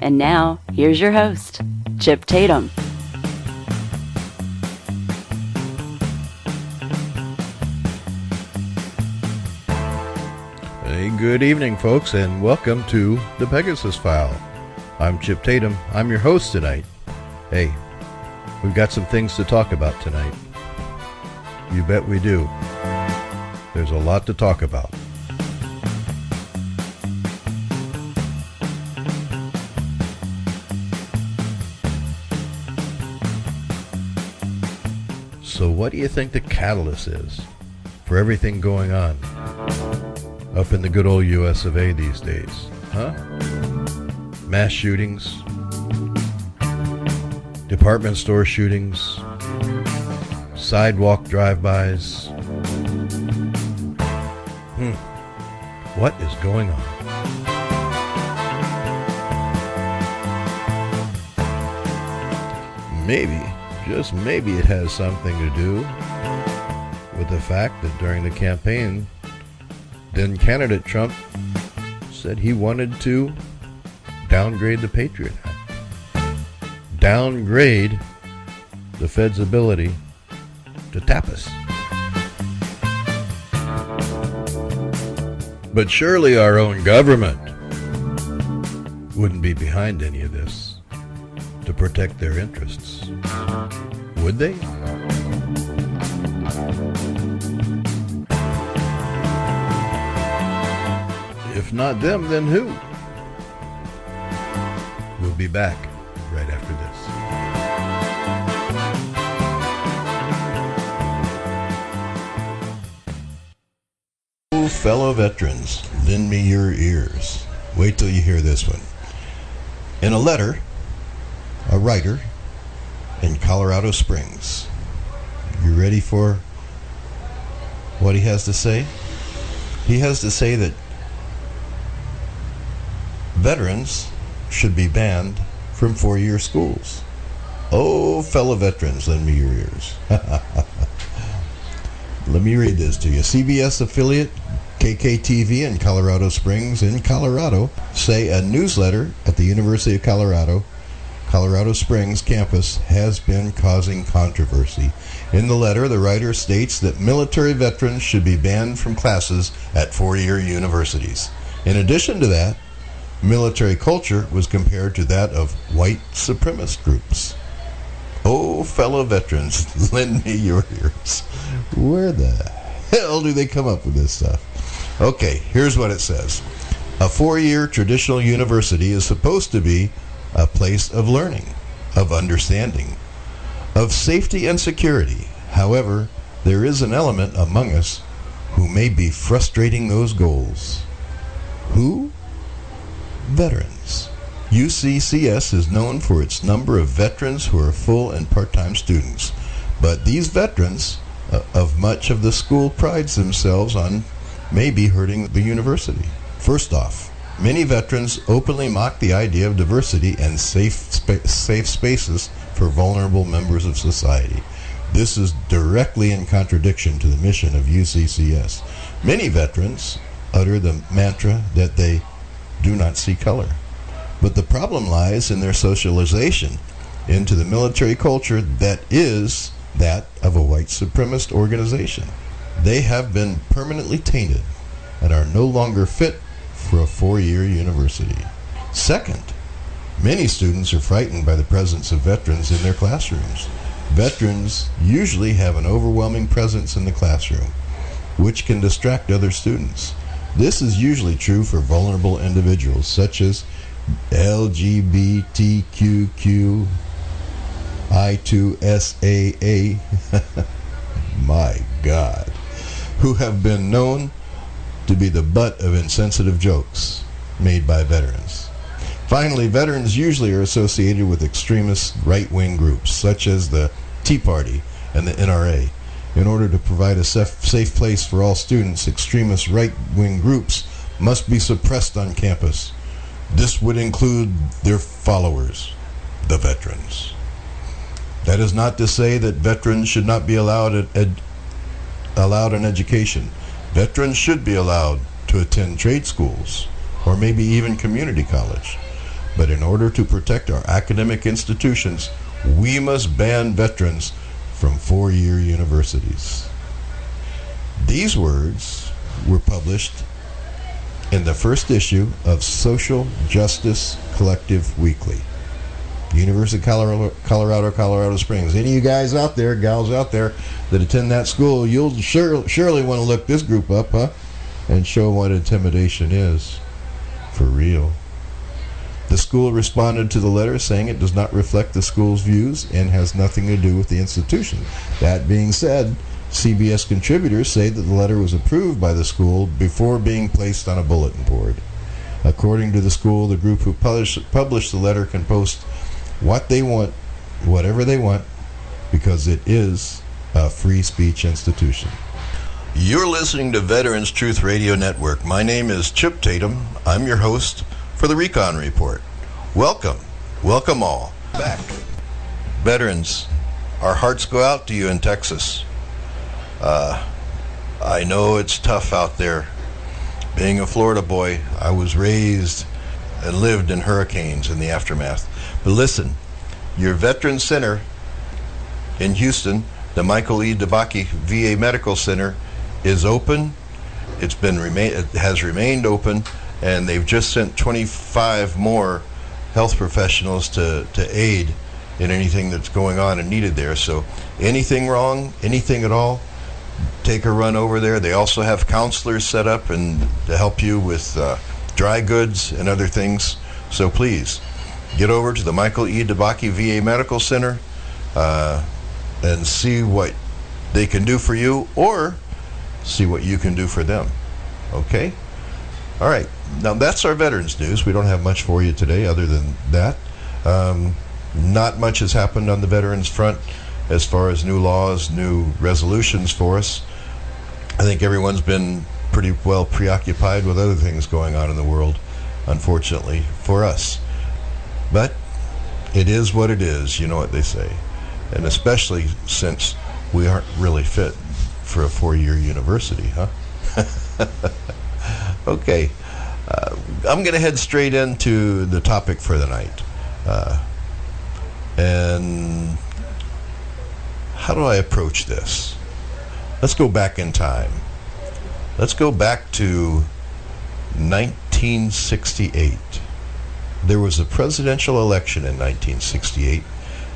And now, here's your host, Chip Tatum. Hey, good evening, folks, and welcome to the Pegasus File. I'm Chip Tatum. I'm your host tonight. Hey, we've got some things to talk about tonight. You bet we do. There's a lot to talk about. So what do you think the catalyst is for everything going on up in the good old US of A these days? Huh? Mass shootings, department store shootings, sidewalk drive-bys. What is going on? Maybe, just maybe it has something to do with the fact that during the campaign, then candidate Trump said he wanted to downgrade the Patriot Act. Downgrade the Fed's ability to tap us. But surely our own government wouldn't be behind any of this to protect their interests. Would they? If not them, then who? We'll be back right after this. Oh, fellow veterans, lend me your ears. Wait till you hear this one. In a letter, a writer in Colorado Springs. You ready for what he has to say? He has to say that veterans should be banned from four-year schools. Oh, fellow veterans, lend me your ears. Let me read this to you. CBS affiliate KKTV in Colorado Springs in Colorado say a newsletter at the University of Colorado Springs campus has been causing controversy. In the letter, the writer states that military veterans should be banned from classes at four-year universities. In addition to that, military culture was compared to that of white supremacist groups. Oh, fellow veterans, lend me your ears. Where the hell do they come up with this stuff? Okay, here's what it says. A four-year traditional university is supposed to be a place of learning, of understanding, of safety and security. However, there is an element among us who may be frustrating those goals. Who? Veterans. UCCS is known for its number of veterans who are full and part-time students. But these veterans of much of the school prides themselves on maybe hurting the university. First off, many veterans openly mock the idea of diversity and safe spaces for vulnerable members of society. This is directly in contradiction to the mission of UCCS. Many veterans utter the mantra that they do not see color. But the problem lies in their socialization into the military culture that is that of a white supremacist organization. They have been permanently tainted and are no longer fit for a four-year university. Second, many students are frightened by the presence of veterans in their classrooms. Veterans usually have an overwhelming presence in the classroom, which can distract other students. This is usually true for vulnerable individuals such as LGBTQI2SAA, my God, who have been known to be the butt of insensitive jokes made by veterans. Finally, veterans usually are associated with extremist right-wing groups such as the Tea Party and the NRA. In order to provide a safe place for all students, extremist right-wing groups must be suppressed on campus. This would include their followers, the veterans. That is not to say that veterans should not be allowed an education. Veterans should be allowed to attend trade schools or maybe even community college. But in order to protect our academic institutions, we must ban veterans from four-year universities. These words were published in the first issue of Social Justice Collective Weekly. University of Colorado Springs. Any of you guys out there, gals out there, that attend that school, you'll surely want to look this group up, huh? And show what intimidation is. For real. The school responded to the letter saying it does not reflect the school's views and has nothing to do with the institution. That being said, CBS contributors say that the letter was approved by the school before being placed on a bulletin board. According to the school, the group who published the letter can post what they want, whatever they want, because it is a free speech institution. You're listening to Veterans Truth Radio Network. My name is Chip Tatum. I'm your host for the Recon Report. Welcome all back. Veterans, our hearts go out to you in Texas. I know it's tough out there. Being a Florida boy, I was raised and lived in hurricanes in the aftermath. But listen, your Veterans Center in Houston, the Michael E. DeBacchi VA Medical Center, is open. It has remained open, and they've just sent 25 more health professionals to aid in anything that's going on and needed there. So anything wrong, anything at all, take a run over there. They also have counselors set up and to help you with dry goods and other things. So please get over to the Michael E. DeBacchi VA Medical Center and see what they can do for you, or see what you can do for them. Okay? All right. Now that's our veterans news. We don't have much for you today other than that. Not much has happened on the veterans front as far as new laws, new resolutions for us. I think everyone's been pretty well preoccupied with other things going on in the world, unfortunately, for us. But it is what it is, you know what they say. And especially since we aren't really fit for a four-year university, huh? Okay. I'm going to head straight into the topic for the night. And how do I approach this? Let's go back in time. Let's go back to 1968. There was a presidential election in 1968,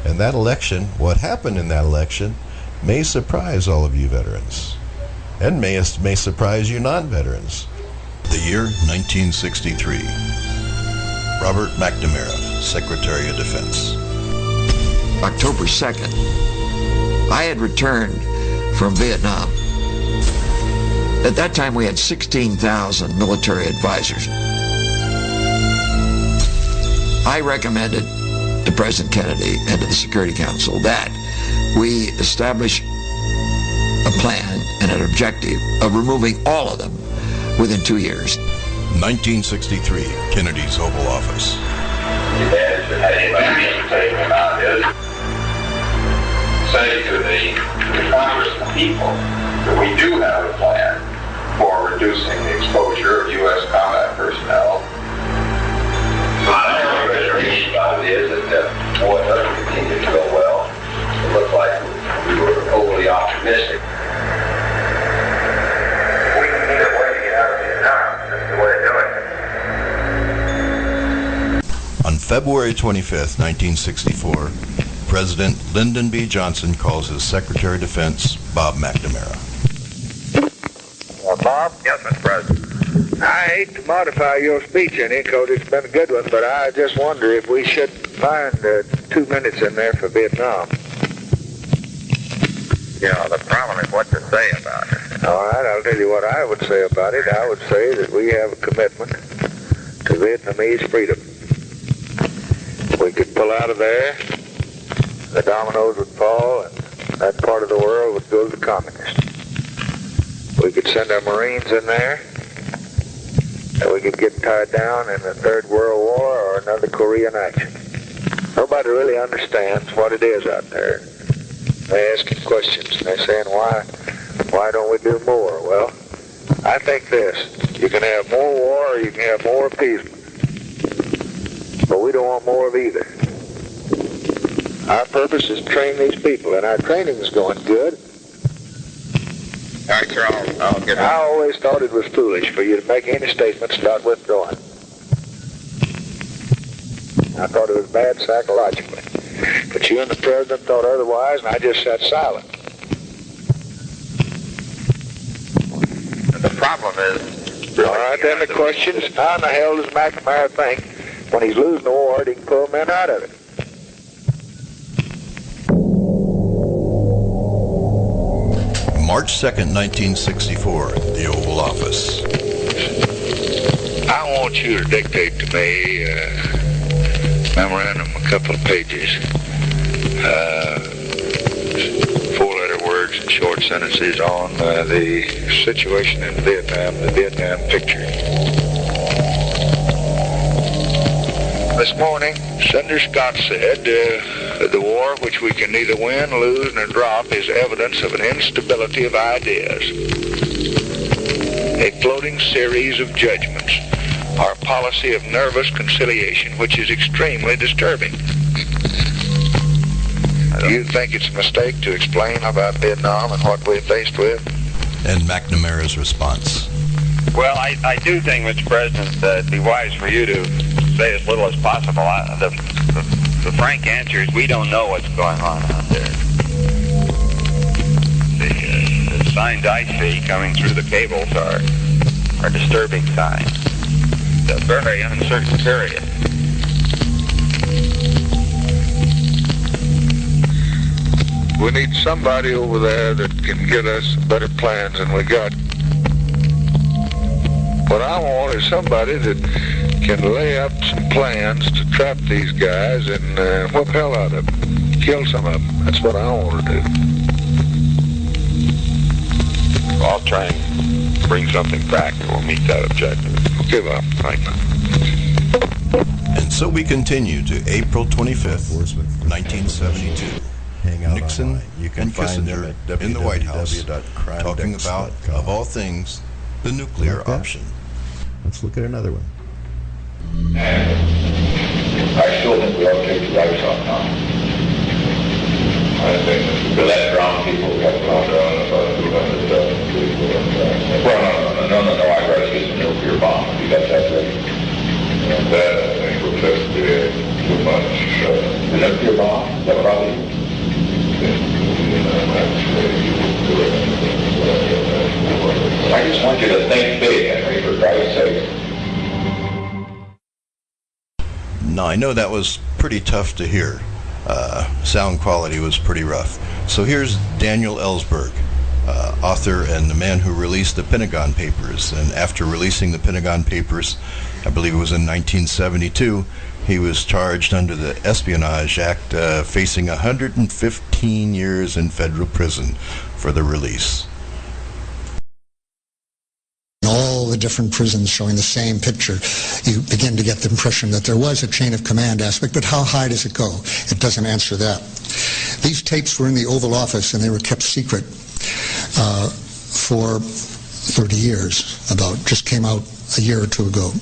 and that election, what happened in that election, may surprise all of you veterans, and may surprise you non-veterans. The year 1963. Robert McNamara, Secretary of Defense. October 2nd, I had returned from Vietnam. At that time, we had 16,000 military advisors. I recommended to President Kennedy and to the Security Council that we establish a plan and an objective of removing all of them within 2 years. 1963, Kennedy's Oval Office. Say to the Congress and people that we do have a plan for reducing the exposure of U.S. combat personnel. My reservation about it is that war doesn't continue to go well. It looks like we were overly optimistic. We need a way to get out of Vietnam. That's the way of doing it. On February 25th, 1964, President Lyndon B. Johnson calls his Secretary of Defense, Bob McNamara. Bob? Yes, Mr. President. I hate to modify your speech any, because it's been a good one, but I just wonder if we should find 2 minutes in there for Vietnam. You know, the problem is what to say about it. All right, I'll tell you what I would say about it. I would say that we have a commitment to Vietnamese freedom. We could pull out of there, the dominoes would fall, and that part of the world would go to the communists. We could send our Marines in there, and we could get tied down in the Third World War or another Korean action. Nobody really understands what it is out there. They're asking questions, and they're saying, why don't we do more? Well, I think this. You can have more war or you can have more appeasement. but we don't want more of either. Our purpose is to train these people, and our training is going good. All right, sir, I'll get it. I always thought it was foolish for you to make any statements about withdrawing. I thought it was bad psychologically. But you and the President thought otherwise, and I just sat silent. The problem is... All right, then the question is, how in the hell does McNamara think when he's losing the war that he can pull men out of it? March 2nd, 1964, the Oval Office. I want you to dictate to me a memorandum, a couple of pages, 4-letter words and short sentences on the situation in Vietnam, the Vietnam picture. This morning, Senator Scott said the war, which we can neither win, lose, nor drop, is evidence of an instability of ideas, a floating series of judgments, our policy of nervous conciliation, which is extremely disturbing. Do you think it's a mistake to explain about Vietnam and what we're faced with? And McNamara's response. Well, I do think, Mr. President, that it'd be wise for you to say as little as possible. The frank answer is we don't know what's going on out there. The signs I see coming through the cables are disturbing signs. It's a very uncertain period. We need somebody over there that can get us better plans than we got. What I want is somebody that can lay up some plans to trap these guys and whip hell out of them. Kill some of them. That's what I want to do. I'll try and bring something back that will meet that objective. Give up. Right now. And so we continue to April 25th, 1972. Nixon and Kissinger in the White House talking about, of all things, the nuclear option. Let's look at another one. And I still think we ought to take the rights off now. I think to let drown people, we have to calm down about 200,000 people. Well, no, I'd rather see some nuclear bomb if you got that ready. And that, I think, would just be too much. The nuclear bomb, is that probably? I just want you to think big, Henry, for Christ's sake. Now, I know that was pretty tough to hear. Sound quality was pretty rough. So here's Daniel Ellsberg, author and the man who released the Pentagon Papers. And after releasing the Pentagon Papers, I believe it was in 1972, he was charged under the Espionage Act, facing 115 years in federal prison for the release. All the different prisons showing the same picture, you begin to get the impression that there was a chain of command aspect, but how high does it go? It doesn't answer that. These tapes were in the Oval Office and they were kept secret for 30 years, just came out a year or two ago.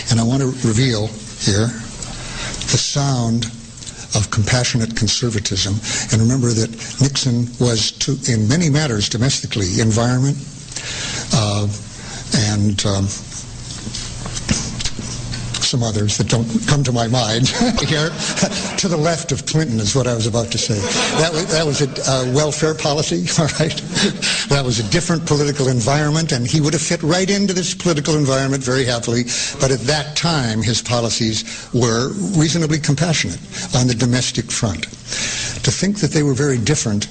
And I want to reveal here the sound of compassionate conservatism. And remember that Nixon was, in many matters, domestically, environment, and some others that don't come to my mind here. To the left of Clinton is what I was about to say. That was a welfare policy, all right? That was a different political environment, and he would have fit right into this political environment very happily. But at that time, his policies were reasonably compassionate on the domestic front. To think that they were very different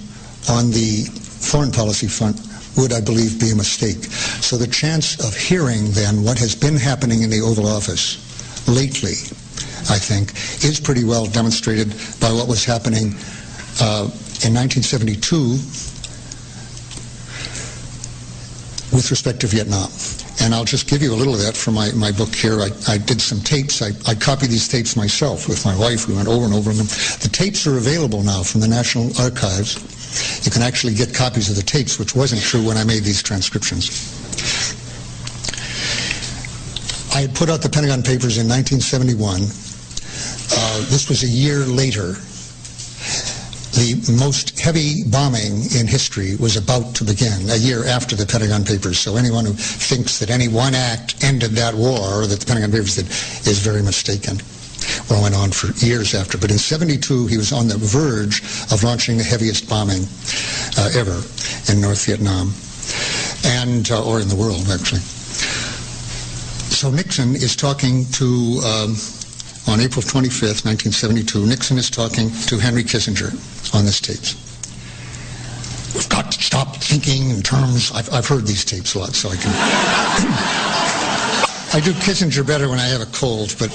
on the foreign policy front would, I believe, be a mistake. So the chance of hearing, then, what has been happening in the Oval Office lately, I think, is pretty well demonstrated by what was happening in 1972 with respect to Vietnam. And I'll just give you a little of that from my book here. I did some tapes. I copied these tapes myself with my wife. We went over and over them. The tapes are available now from the National Archives. You can actually get copies of the tapes, which wasn't true when I made these transcriptions. I had put out the Pentagon Papers in 1971. This was a year later. The most heavy bombing in history was about to begin, a year after the Pentagon Papers. So anyone who thinks that any one act ended that war that the Pentagon Papers did is very mistaken. Well, it went on for years after. But in 1972, he was on the verge of launching the heaviest bombing ever in North Vietnam, and or in the world, actually. So Nixon is talking to, on April 25th, 1972, Nixon is talking to Henry Kissinger on this tapes. We've got to stop thinking in terms, I've heard these tapes a lot, so I can... I do Kissinger better when I have a cold, but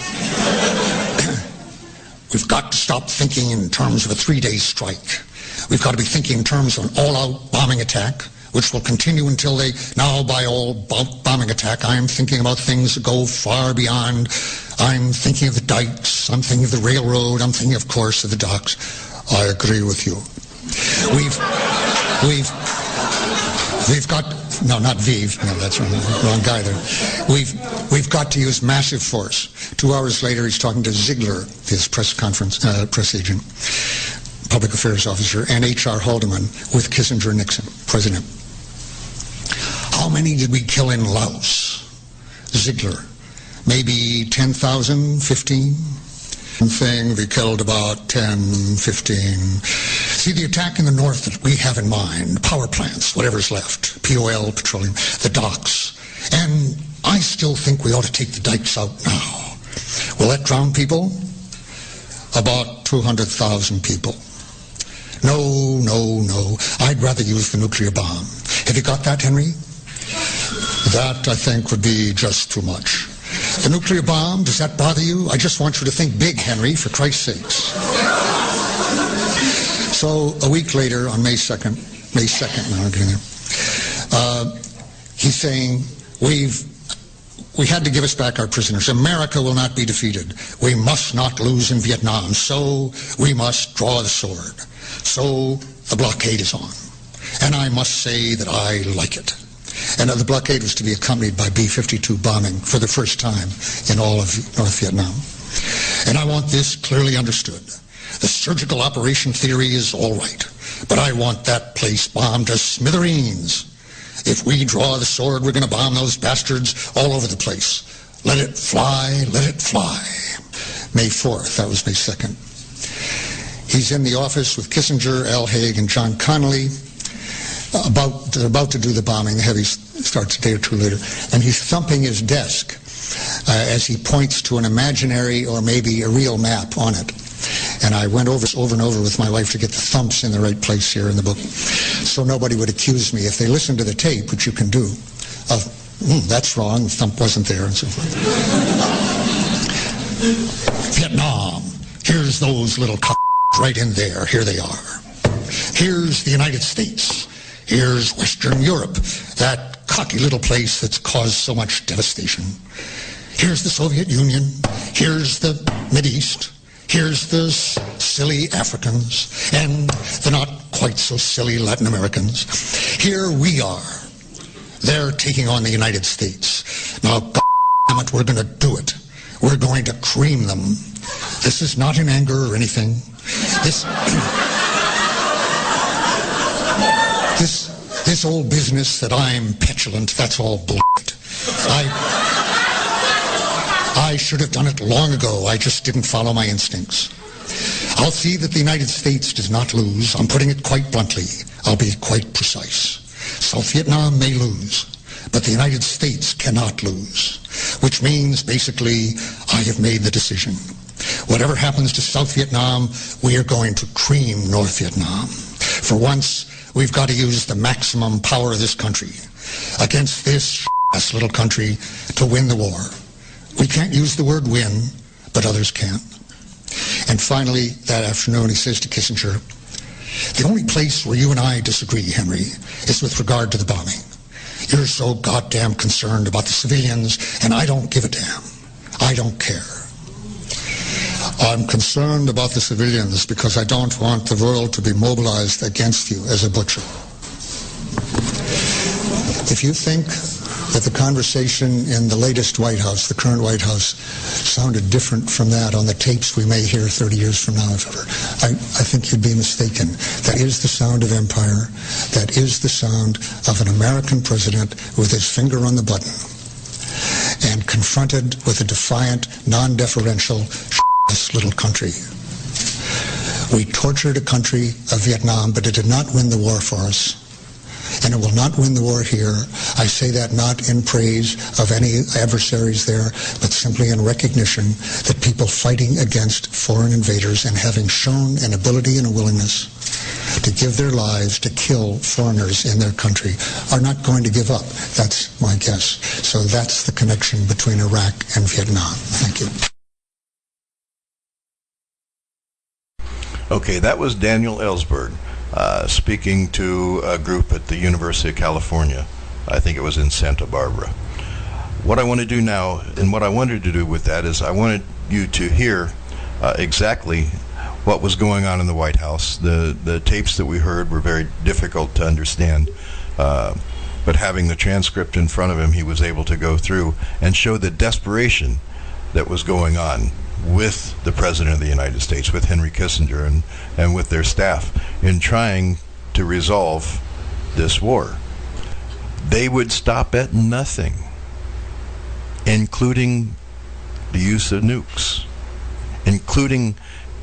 we've got to stop thinking in terms of a 3-day strike. We've got to be thinking in terms of an all-out bombing attack, which will continue until they, now by all bombing attack, I am thinking about things that go far beyond. I'm thinking of the dikes, I'm thinking of the railroad, I'm thinking, of course, of the docks. I agree with you. We've got, no, not Vive, no, that's wrong guy there. We've got to use massive force. 2 hours later, he's talking to Ziegler, his press agent, public affairs officer, and H.R. Haldeman with Kissinger and Nixon, president. How many did we kill in Laos? Ziegler. Maybe 10,000, 15? Thing, we killed about 10, 15. See, the attack in the north that we have in mind, power plants, whatever's left, POL, petroleum, the docks. And I still think we ought to take the dikes out now. Will that drown people? About 200,000 people. No, no, no. I'd rather use the nuclear bomb. Have you got that, Henry? That, I think, would be just too much. The nuclear bomb, does that bother you? I just want you to think big, Henry, for Christ's sakes. So a week later, on May 2nd, now I'm getting there, he's saying, we had to give us back our prisoners. America will not be defeated. We must not lose in Vietnam, so we must draw the sword. So the blockade is on. And I must say that I like it. And the blockade was to be accompanied by B-52 bombing for the first time in all of North Vietnam. And I want this clearly understood. The surgical operation theory is all right, but I want that place bombed to smithereens. If we draw the sword, we're going to bomb those bastards all over the place. Let it fly, let it fly. May 4th, that was May 2nd. He's in the office with Kissinger, Al Haig, and John Connolly. They're about to do the bombing. The heavy starts a day or two later. And he's thumping his desk as he points to an imaginary or maybe a real map on it. And I went over and over with my wife to get the thumps in the right place here in the book, so nobody would accuse me if they listened to the tape, which you can do, of, that's wrong, the thump wasn't there, and so forth. Vietnam, here's those little right in there, here they are. Here's the United States. Here's Western Europe, that cocky little place that's caused so much devastation. Here's the Soviet Union. Here's the Mideast. Here's the silly Africans and the not quite so silly Latin Americans. Here we are. They're taking on the United States. Now, damn it, we're going to do it. We're going to cream them. This is not in anger or anything. This old business that I'm petulant, that's all bullshit. I should have done it long ago. I just didn't follow my instincts. I'll see that the United States does not lose. I'm putting it quite bluntly. I'll be quite precise. South Vietnam may lose, but the United States cannot lose, which means basically I have made the decision. Whatever happens to South Vietnam, we are going to cream North Vietnam. For once, we've got to use the maximum power of this country against this little country to win the war. We can't use the word win, but others can. And finally, that afternoon, he says to Kissinger, the only place where you and I disagree, Henry, is with regard to the bombing. You're so goddamn concerned about the civilians, and I don't give a damn. I don't care. I'm concerned about the civilians because I don't want the world to be mobilized against you as a butcher. If you think that the conversation in the latest White House, the current White House, sounded different from that on the tapes we may hear 30 years from now, if ever. I think you'd be mistaken. That is the sound of empire. That is the sound of an American president with his finger on the button and confronted with a defiant, non-deferential little country. We tortured a country of Vietnam, but it did not win the war for us. And it will not win the war here. I say that not in praise of any adversaries there, but simply in recognition that people fighting against foreign invaders and having shown an ability and a willingness to give their lives to kill foreigners in their country are not going to give up. That's my guess. So that's the connection between Iraq and Vietnam. Thank you. Okay, that was Daniel Ellsberg speaking to a group at the University of California. I think it was in Santa Barbara. What I want to do now, and what I wanted to do with that, is I wanted you to hear exactly what was going on in the White House. The tapes that we heard were very difficult to understand, but having the transcript in front of him, he was able to go through and show the desperation that was going on with the President of the United States, with Henry Kissinger and with their staff in trying to resolve this war. They would stop at nothing, including the use of nukes, including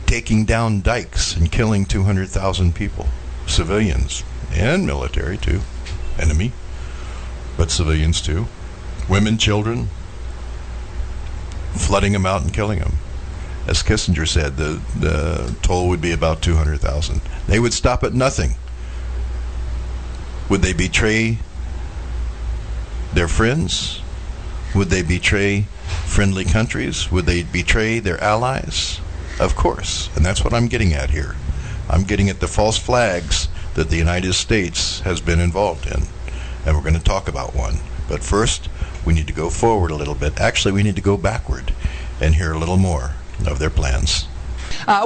taking down dikes and killing 200,000 people, civilians and military too, enemy, but civilians too, women, children, flooding them out and killing them. As Kissinger said, the toll would be about 200,000. They would stop at nothing. Would they betray their friends? Would they betray friendly countries? Would they betray their allies? Of course, and that's what I'm getting at here. I'm getting at the false flags that the United States has been involved in, and we're going to talk about one. But first, we need to go forward a little bit. Actually, we need to go backward and hear a little more of their plans.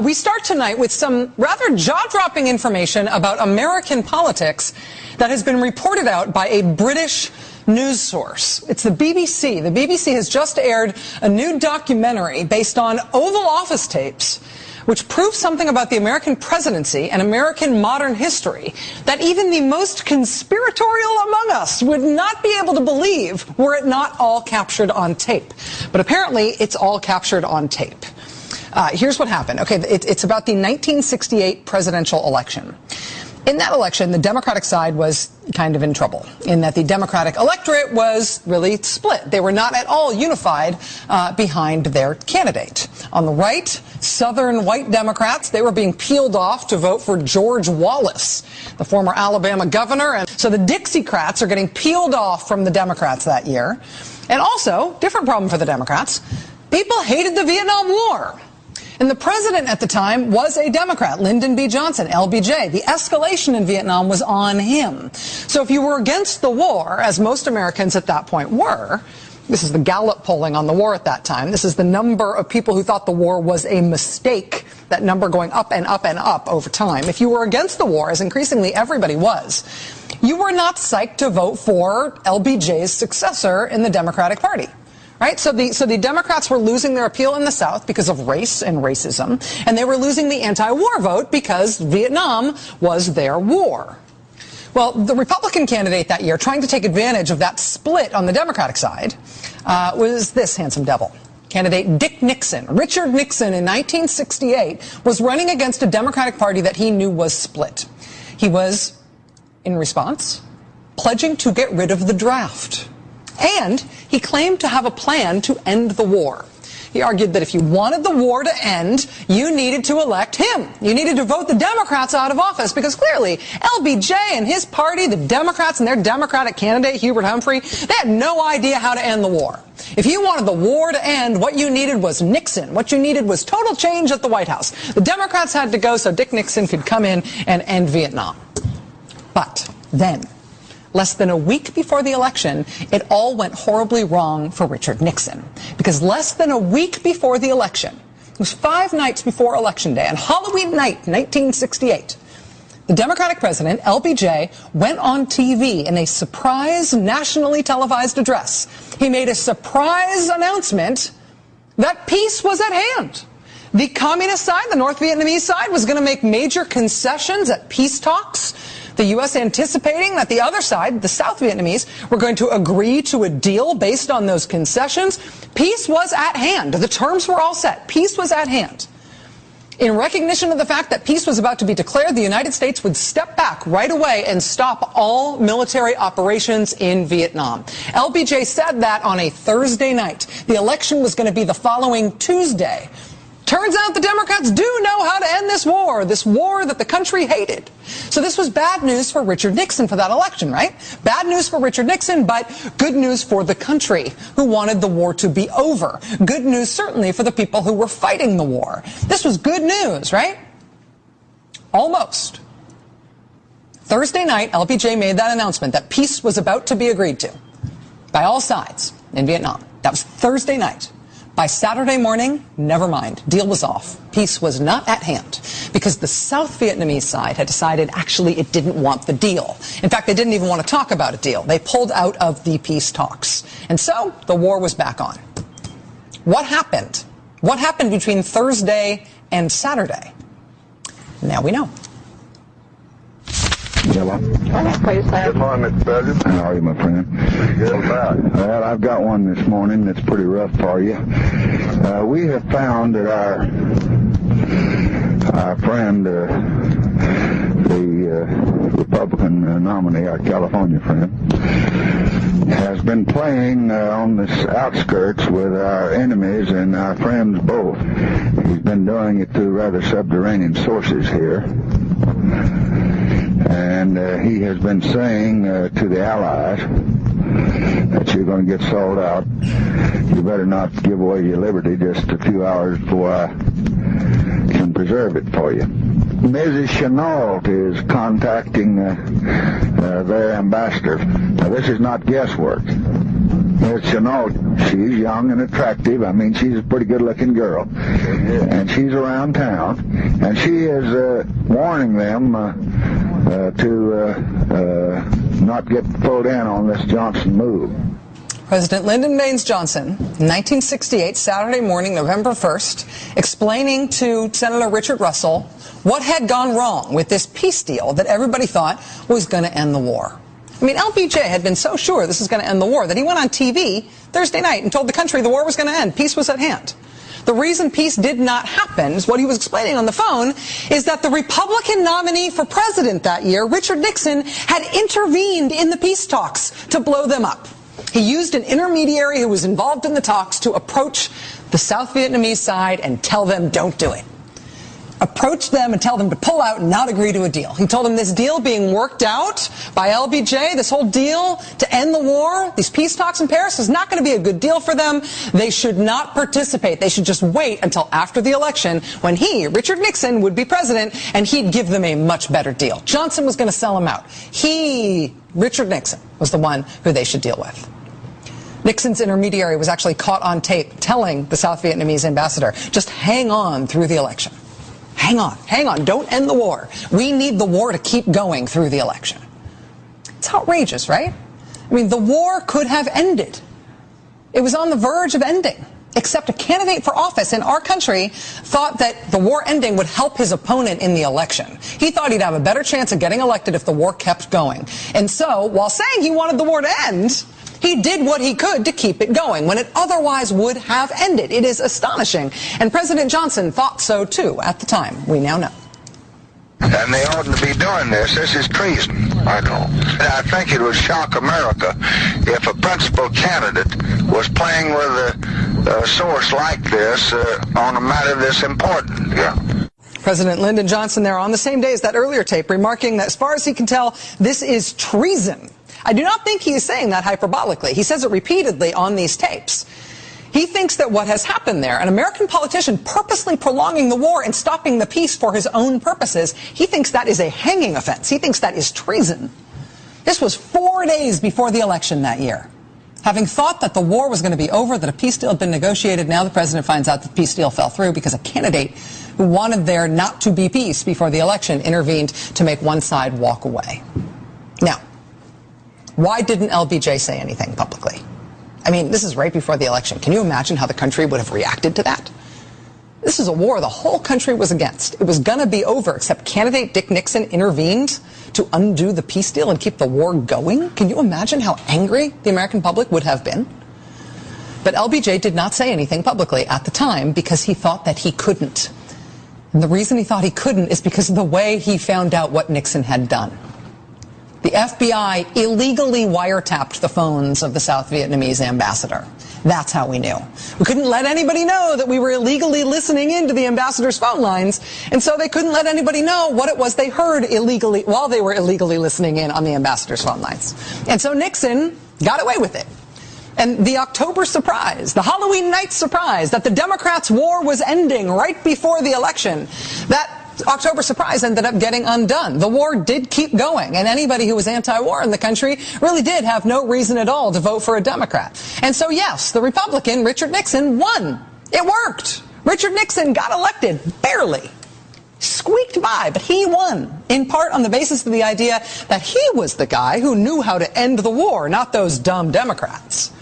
We start tonight with some rather jaw-dropping information about American politics that has been reported out by a British news source. It's the BBC. The BBC has just aired a new documentary based on Oval Office tapes, which proves something about the American presidency and American modern history that even the most conspiratorial among us would not be able to believe were it not all captured on tape. But apparently, it's all captured on tape. Here's what happened. Okay, it's about the 1968 presidential election. In that election, the Democratic side was kind of in trouble in that the Democratic electorate was really split. They were not at all unified behind their candidate. On the right, Southern white Democrats, they were being peeled off to vote for George Wallace, the former Alabama governor. And so the Dixiecrats are getting peeled off from the Democrats that year. And also, different problem for the Democrats, people hated the Vietnam War. And the president at the time was a Democrat, Lyndon B. Johnson, LBJ. The escalation in Vietnam was on him. So if you were against the war, as most Americans at that point were, this is the Gallup polling on the war at that time, this is the number of people who thought the war was a mistake, that number going up and up and up over time. If you were against the war, as increasingly everybody was, you were not psyched to vote for LBJ's successor in the Democratic Party. Right? So the Democrats were losing their appeal in the South because of race and racism, and they were losing the anti-war vote because Vietnam was their war. Well, the Republican candidate that year, trying to take advantage of that split on the Democratic side, was this handsome devil. Candidate Dick Nixon. Richard Nixon in 1968 was running against a Democratic Party that he knew was split. He was, in response, pledging to get rid of the draft. And he claimed to have a plan to end the war. He argued that if you wanted the war to end, you needed to elect him. You needed to vote the Democrats out of office because clearly LBJ and his party, the Democrats and their Democratic candidate, Hubert Humphrey, they had no idea how to end the war. If you wanted the war to end, what you needed was Nixon. What you needed was total change at the White House. The Democrats had to go so Dick Nixon could come in and end Vietnam. But then, less than a week before the election, it all went horribly wrong for Richard Nixon. Because less than a week before the election, it was 5 nights before Election Day, on Halloween night, 1968, the Democratic president, LBJ, went on TV in a surprise, nationally televised address. He made a surprise announcement that peace was at hand. The communist side, the North Vietnamese side, was going to make major concessions at peace talks. The U.S. anticipating that the other side, the South Vietnamese, were going to agree to a deal based on those concessions. Peace was at hand. The terms were all set. Peace was at hand. In recognition of the fact that peace was about to be declared, the United States would step back right away and stop all military operations in Vietnam. LBJ said that on a Thursday night. The election was going to be the following Tuesday. Turns out the Democrats do know how to end this war that the country hated. So this was bad news for Richard Nixon for that election, right? Bad news for Richard Nixon, but good news for the country who wanted the war to be over. Good news certainly for the people who were fighting the war. This was good news, right? Almost. Thursday night, LBJ made that announcement that peace was about to be agreed to by all sides in Vietnam. That was Thursday night. By Saturday morning, never mind. Deal was off. Peace was not at hand because the South Vietnamese side had decided actually it didn't want the deal. In fact, they didn't even want to talk about a deal. They pulled out of the peace talks. And so the war was back on. What happened? What happened between Thursday and Saturday? Now we know. Hello. Good morning, Mr. President. How are you, my friend? Pretty good. Well, I've got one this morning that's pretty rough for you. We have found that our friend, the Republican nominee, our California friend, has been playing on the outskirts with our enemies and our friends both. He's been doing it through rather subterranean sources here. And he has been saying to the Allies that you're going to get sold out. You better not give away your liberty just a few hours before I can preserve it for you. Mrs. Chenault is contacting their ambassador. Now, this is not guesswork. Ms. Chenault, she's young and attractive. I mean, she's a pretty good-looking girl. And she's around town. And she is warning them to not get pulled in on this Johnson move. President Lyndon Baines Johnson, 1968, Saturday morning, November 1st, explaining to Senator Richard Russell what had gone wrong with this peace deal that everybody thought was going to end the war. I mean, LBJ had been so sure this is going to end the war that he went on TV Thursday night and told the country the war was going to end. Peace was at hand. The reason peace did not happen, is what he was explaining on the phone, is that the Republican nominee for president that year, Richard Nixon, had intervened in the peace talks to blow them up. He used an intermediary who was involved in the talks to approach the South Vietnamese side and tell them, don't do it. Approach them and tell them to pull out and not agree to a deal. He told them this deal being worked out by LBJ, this whole deal to end the war, these peace talks in Paris, is not going to be a good deal for them. They should not participate. They should just wait until after the election when he, Richard Nixon, would be president and he'd give them a much better deal. Johnson was going to sell them out. He, Richard Nixon, was the one who they should deal with. Nixon's intermediary was actually caught on tape telling the South Vietnamese ambassador, just hang on through the election. Hang on, don't end the war. We need the war to keep going through the election. It's outrageous, right? I mean, the war could have ended. It was on the verge of ending, except a candidate for office in our country thought that the war ending would help his opponent in the election. He thought he'd have a better chance of getting elected if the war kept going. And so, while saying he wanted the war to end, he did what he could to keep it going when it otherwise would have ended. It is astonishing. And President Johnson thought so, too, at the time. We now know. And they oughtn't to be doing this. This is treason. I know. I think it would shock America if a principal candidate was playing with a source like this on a matter this important. Yeah. President Lyndon Johnson there on the same day as that earlier tape, remarking that as far as he can tell, this is treason. I do not think he is saying that hyperbolically. He says it repeatedly on these tapes. He thinks that what has happened there, an American politician purposely prolonging the war and stopping the peace for his own purposes, he thinks that is a hanging offense. He thinks that is treason. This was 4 days before the election that year. Having thought that the war was going to be over, that a peace deal had been negotiated, now the president finds out that the peace deal fell through because a candidate who wanted there not to be peace before the election intervened to make one side walk away. Now, why didn't LBJ say anything publicly? I mean, this is right before the election. Can you imagine how the country would have reacted to that? This is a war the whole country was against. It was going to be over, except candidate Dick Nixon intervened to undo the peace deal and keep the war going. Can you imagine how angry the American public would have been? But LBJ did not say anything publicly at the time because he thought that he couldn't. And the reason he thought he couldn't is because of the way he found out what Nixon had done. The FBI illegally wiretapped the phones of the South Vietnamese ambassador. That's how we knew. We couldn't let anybody know that we were illegally listening into the ambassador's phone lines, and so they couldn't let anybody know what it was they heard illegally while they were illegally listening in on the ambassador's phone lines. And so Nixon got away with it. And the October surprise, the Halloween night surprise that the Democrats' war was ending right before the election, that October surprise ended up getting undone. The war did keep going, and anybody who was anti-war in the country really did have no reason at all to vote for a Democrat. And so, yes, the Republican, Richard Nixon, won. It worked. Richard Nixon got elected, barely. Squeaked by, but he won, in part on the basis of the idea that he was the guy who knew how to end the war, not those dumb Democrats.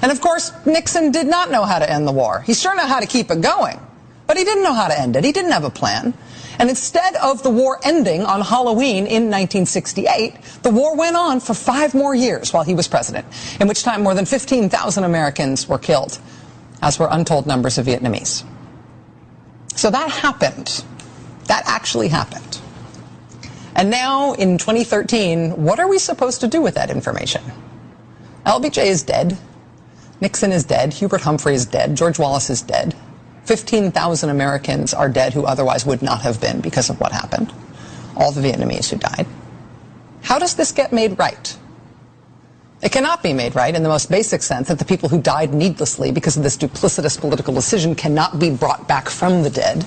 And of course, Nixon did not know how to end the war. He sure knew how to keep it going, but he didn't know how to end it. He didn't have a plan. And instead of the war ending on Halloween in 1968, the war went on for 5 more years while he was president, in which time more than 15,000 Americans were killed, as were untold numbers of Vietnamese. So that happened. That actually happened. And now, in 2013, what are we supposed to do with that information? LBJ is dead. Nixon is dead. Hubert Humphrey is dead. George Wallace is dead. 15,000 Americans are dead who otherwise would not have been because of what happened. All the Vietnamese who died. How does this get made right? It cannot be made right in the most basic sense that the people who died needlessly because of this duplicitous political decision cannot be brought back from the dead.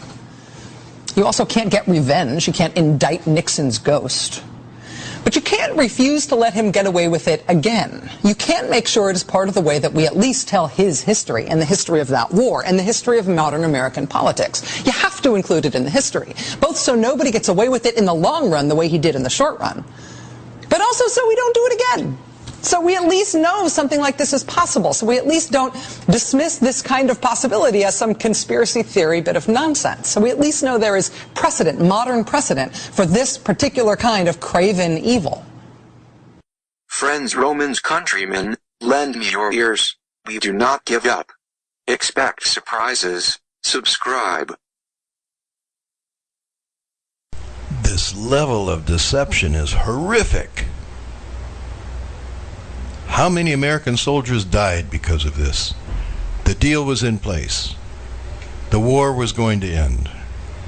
You also can't get revenge. You can't indict Nixon's ghost. But you can't refuse to let him get away with it again. You can't make sure it is part of the way that we at least tell his history and the history of that war and the history of modern American politics. You have to include it in the history, both so nobody gets away with it in the long run the way he did in the short run, but also so we don't do it again. So we at least know something like this is possible. So we at least don't dismiss this kind of possibility as some conspiracy theory bit of nonsense. So we at least know there is precedent, modern precedent, for this particular kind of craven evil. Friends, Romans, countrymen, lend me your ears. We do not give up. Expect surprises. Subscribe. This level of deception is horrific. How many American soldiers died because of this? The deal was in place. The war was going to end.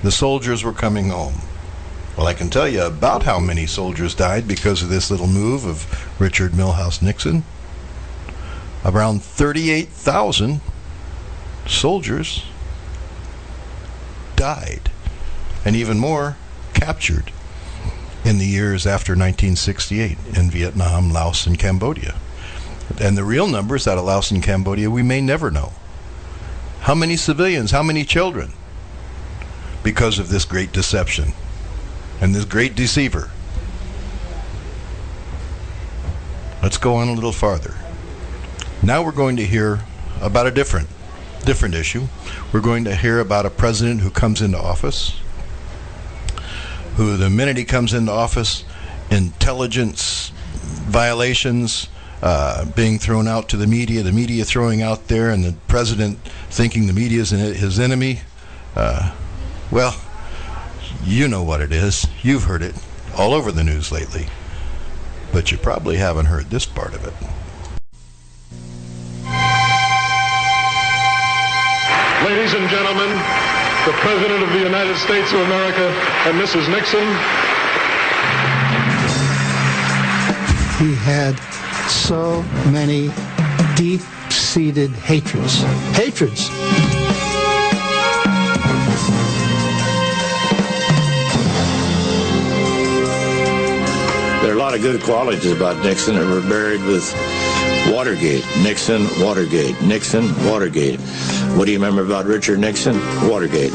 The soldiers were coming home. Well, I can tell you about how many soldiers died because of this little move of Richard Milhous Nixon. Around 38,000 soldiers died, and even more captured in the years after 1968 in Vietnam, Laos, and Cambodia. And the real numbers out of Laos and Cambodia we may never know. How many civilians, how many children? Because of this great deception and this great deceiver. Let's go on a little farther. Now we're going to hear about a different issue. We're going to hear about a president who comes into office, who the minute he comes into office, intelligence violations being thrown out to the media throwing out there, and the president thinking the media is his enemy. Well, you know what it is. You've heard it all over the news lately. But you probably haven't heard this part of it. Ladies and gentlemen, the President of the United States of America and Mrs. Nixon. He had so many deep-seated hatreds. There are a lot of good qualities about Nixon that were buried with Watergate, Nixon, Watergate, Nixon, Watergate. What do you remember about Richard Nixon? Watergate.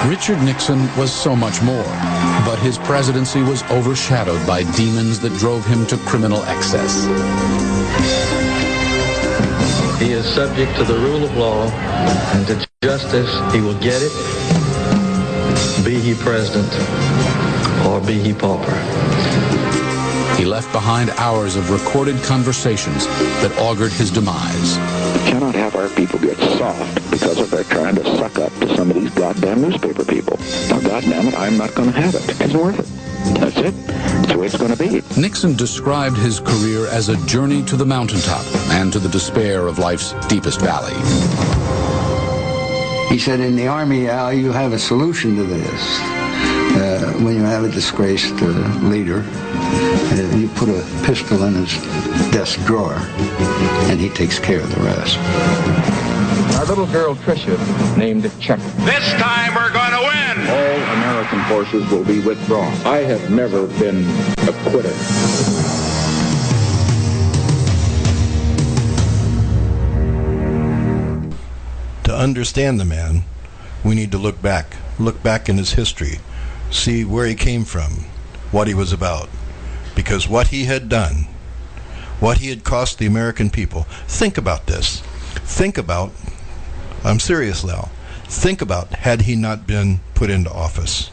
Richard Nixon was so much more, but his presidency was overshadowed by demons that drove him to criminal excess. He is subject to the rule of law and to justice. He will get it, be he president or be he pauper. He left behind hours of recorded conversations that augured his demise. We cannot have our people get soft because of they're trying to suck up to some of these goddamn newspaper people. Now, goddamn it, I'm not going to have it. It's worth it. That's it. That's the way it's going to be. Nixon described his career as a journey to the mountaintop and to the despair of life's deepest valley. He said, in the Army, Al, you have a solution to this. When you have a disgraced leader, you put a pistol in his desk drawer, and he takes care of the rest. Our little girl, Tricia, named it Check. This time we're going to win! All American forces will be withdrawn. I have never been a quitter. To understand the man, we need to look back in his history, see where he came from, what he was about. Because what he had done, what he had cost the American people, think about this. Think about, I'm serious now, think about had he not been put into office.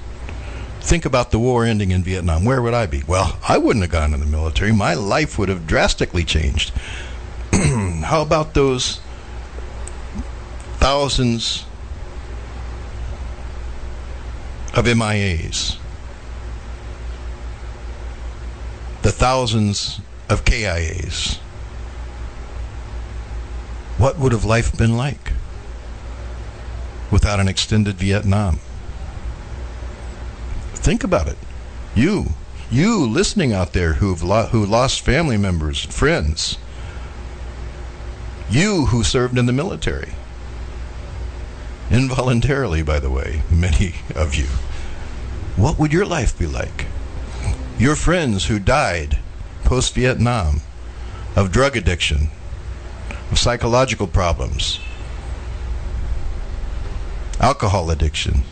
Think about the war ending in Vietnam. Where would I be? Well, I wouldn't have gone in the military. My life would have drastically changed. How about those thousands of MIAs? The thousands of KIAs. What would have life been like without an extended Vietnam? Think about it. You listening out there who lost family members, friends. You who served in the military. Involuntarily, by the way, many of you. What would your life be like? Your friends who died post-Vietnam of drug addiction, of psychological problems, alcohol addiction.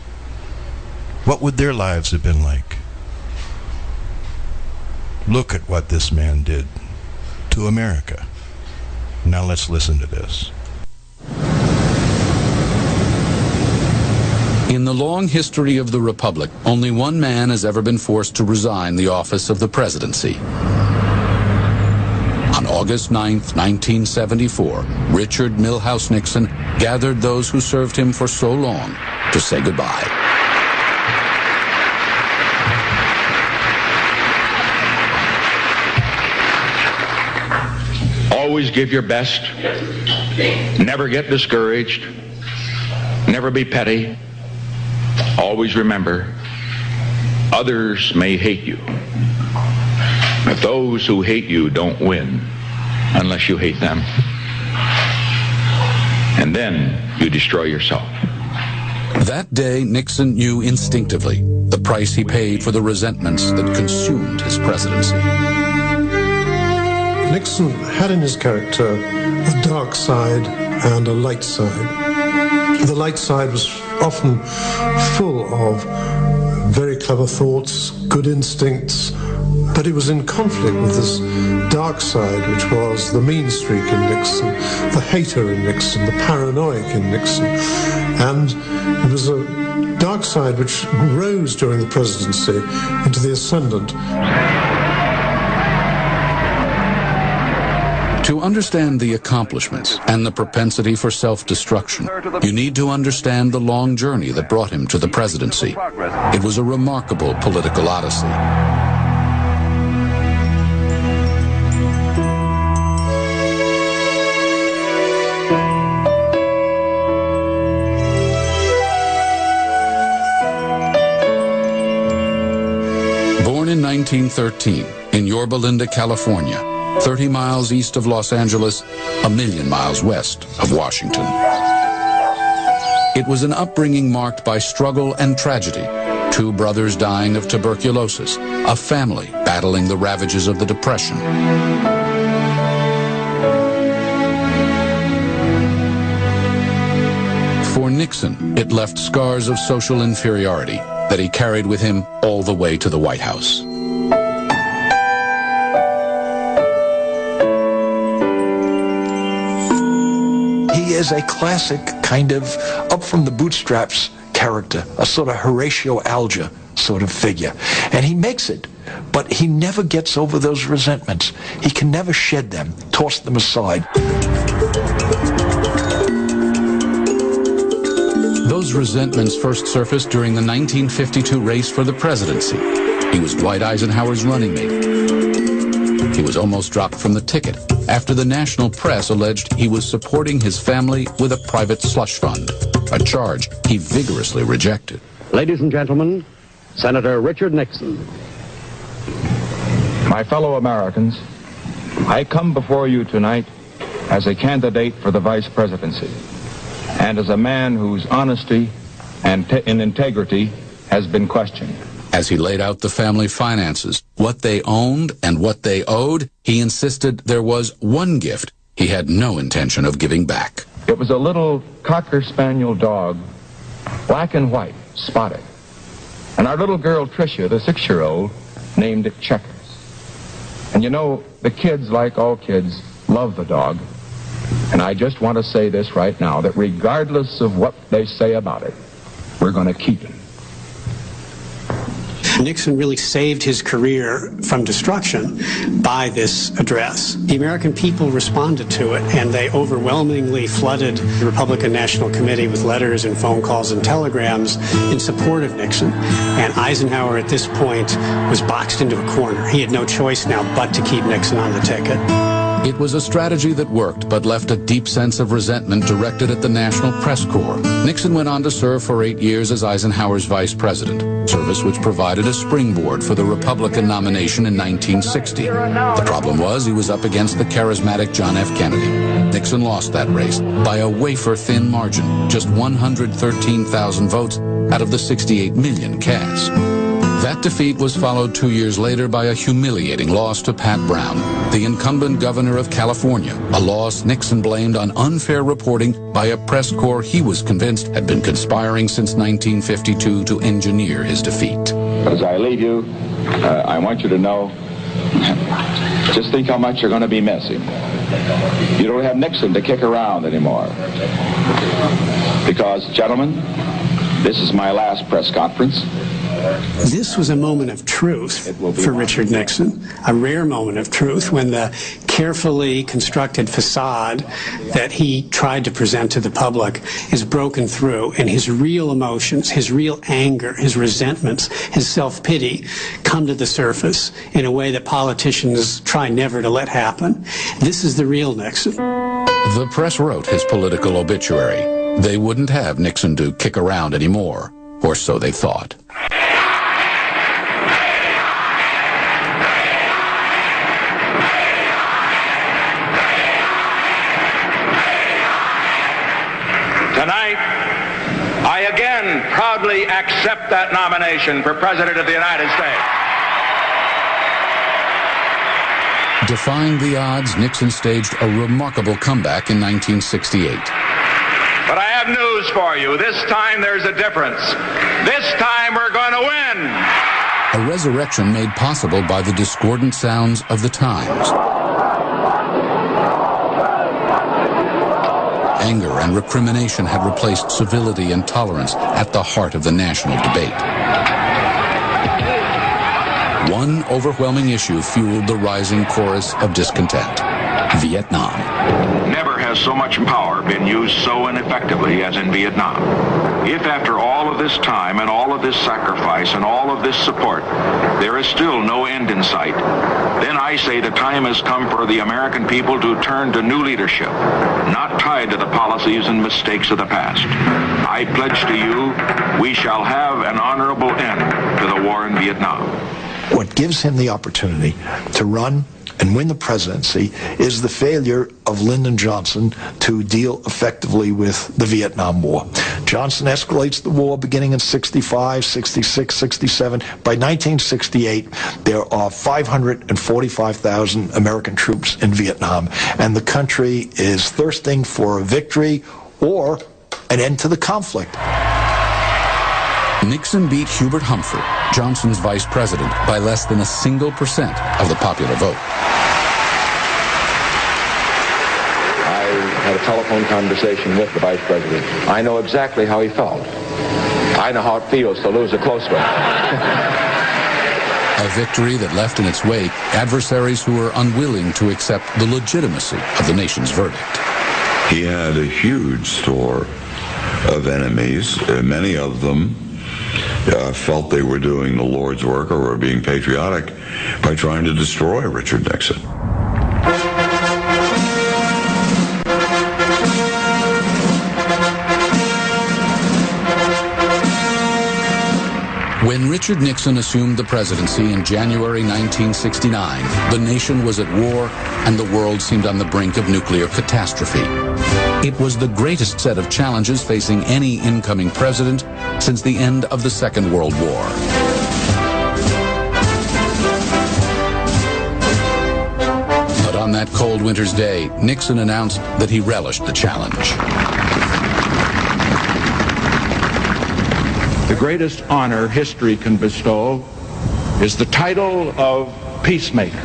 What would their lives have been like? Look at what this man did to America. Now let's listen to this. In the long history of the Republic, only one man has ever been forced to resign the office of the presidency. On August 9th, 1974, Richard Milhous Nixon gathered those who served him for so long to say goodbye. Always give your best. Never get discouraged. Never be petty. Always remember, others may hate you, but those who hate you don't win unless you hate them. And then you destroy yourself. That day, Nixon knew instinctively the price he paid for the resentments that consumed his presidency. Nixon had in his character a dark side and a light side. The light side was often full of very clever thoughts, good instincts, but it was in conflict with this dark side, which was the mean streak in Nixon, the hater in Nixon, the paranoic in Nixon. And it was a dark side which rose during the presidency into the ascendant. To understand the accomplishments and the propensity for self-destruction, you need to understand the long journey that brought him to the presidency. It was a remarkable political odyssey. Born in 1913 in Yorba Linda, California, 30 miles east of Los Angeles, a million miles west of Washington. It was an upbringing marked by struggle and tragedy. Two brothers dying of tuberculosis, a family battling the ravages of the Depression. Nixon, it left scars of social inferiority that he carried with him all the way to the White House. He is a classic kind of up from the bootstraps character, a sort of Horatio Alger sort of figure. And he makes it, but he never gets over those resentments. He can never shed them, toss them aside. Those resentments first surfaced during the 1952 race for the presidency. He was Dwight Eisenhower's running mate. He was almost dropped from the ticket after the national press alleged he was supporting his family with a private slush fund, a charge he vigorously rejected. Ladies and gentlemen, Senator Richard Nixon. My fellow Americans, I come before you tonight as a candidate for the vice presidency and as a man whose honesty and integrity has been questioned. As he laid out the family finances, what they owned and what they owed, he insisted there was one gift he had no intention of giving back. It was a little Cocker Spaniel dog, black and white, spotted. And our little girl, Tricia, the 6-year-old, named it Checkers. And you know, the kids, like all kids, love the dog. And I just want to say this right now, that regardless of what they say about it, we're going to keep him. Nixon really saved his career from destruction by this address. The American people responded to it, and they overwhelmingly flooded the Republican National Committee with letters and phone calls and telegrams in support of Nixon. And Eisenhower at this point was boxed into a corner. He had no choice now but to keep Nixon on the ticket. It was a strategy that worked, but left a deep sense of resentment directed at the National Press Corps. Nixon went on to serve for 8 years as Eisenhower's vice president, service which provided a springboard for the Republican nomination in 1960. The problem was he was up against the charismatic John F. Kennedy. Nixon lost that race by a wafer-thin margin, just 113,000 votes out of the 68 million cast. That defeat was followed 2 years later by a humiliating loss to Pat Brown, the incumbent governor of California, a loss Nixon blamed on unfair reporting by a press corps he was convinced had been conspiring since 1952 to engineer his defeat. As I leave you, I want you to know, just think how much you're going to be missing. You don't have Nixon to kick around anymore. Because, gentlemen, this is my last press conference. This was a moment of truth for Richard Nixon, a rare moment of truth when the carefully constructed facade that he tried to present to the public is broken through, and his real emotions, his real anger, his resentments, his self-pity come to the surface in a way that politicians try never to let happen. This is the real Nixon. The press wrote his political obituary. They wouldn't have Nixon to kick around anymore, or so they thought. Tonight, I again proudly accept that nomination for President of the United States. Defying the odds, Nixon staged a remarkable comeback in 1968. But I have news for you. This time there's a difference. This time we're going to win. A resurrection made possible by the discordant sounds of the times. Anger and recrimination had replaced civility and tolerance at the heart of the national debate. One overwhelming issue fueled the rising chorus of discontent: Vietnam. Never has so much power been used so ineffectively as in Vietnam. If after all of this time and all of this sacrifice and all of this support, there is still no end in sight, then I say the time has come for the American people to turn to new leadership, not tied to the policies and mistakes of the past. I pledge to you, we shall have an honorable end to the war in Vietnam. What gives him the opportunity to run and win the presidency is the failure of Lyndon Johnson to deal effectively with the Vietnam War. Johnson escalates the war beginning in 65, 66, 67. By 1968, there are 545,000 American troops in Vietnam, and the country is thirsting for a victory or an end to the conflict. Nixon beat Hubert Humphrey, Johnson's vice president, by less than 1% of the popular vote. I had a telephone conversation with the vice president. I know exactly how he felt. I know how it feels to lose a close one. A victory that left in its wake adversaries who were unwilling to accept the legitimacy of the nation's verdict. He had a huge store of enemies. Many of them felt they were doing the Lord's work or were being patriotic by trying to destroy Richard Nixon. When Richard Nixon assumed the presidency in January 1969, the nation was at war and the world seemed on the brink of nuclear catastrophe. It was the greatest set of challenges facing any incoming president since the end of the Second World War. But on that cold winter's day, Nixon announced that he relished the challenge. The greatest honor history can bestow is the title of peacemaker.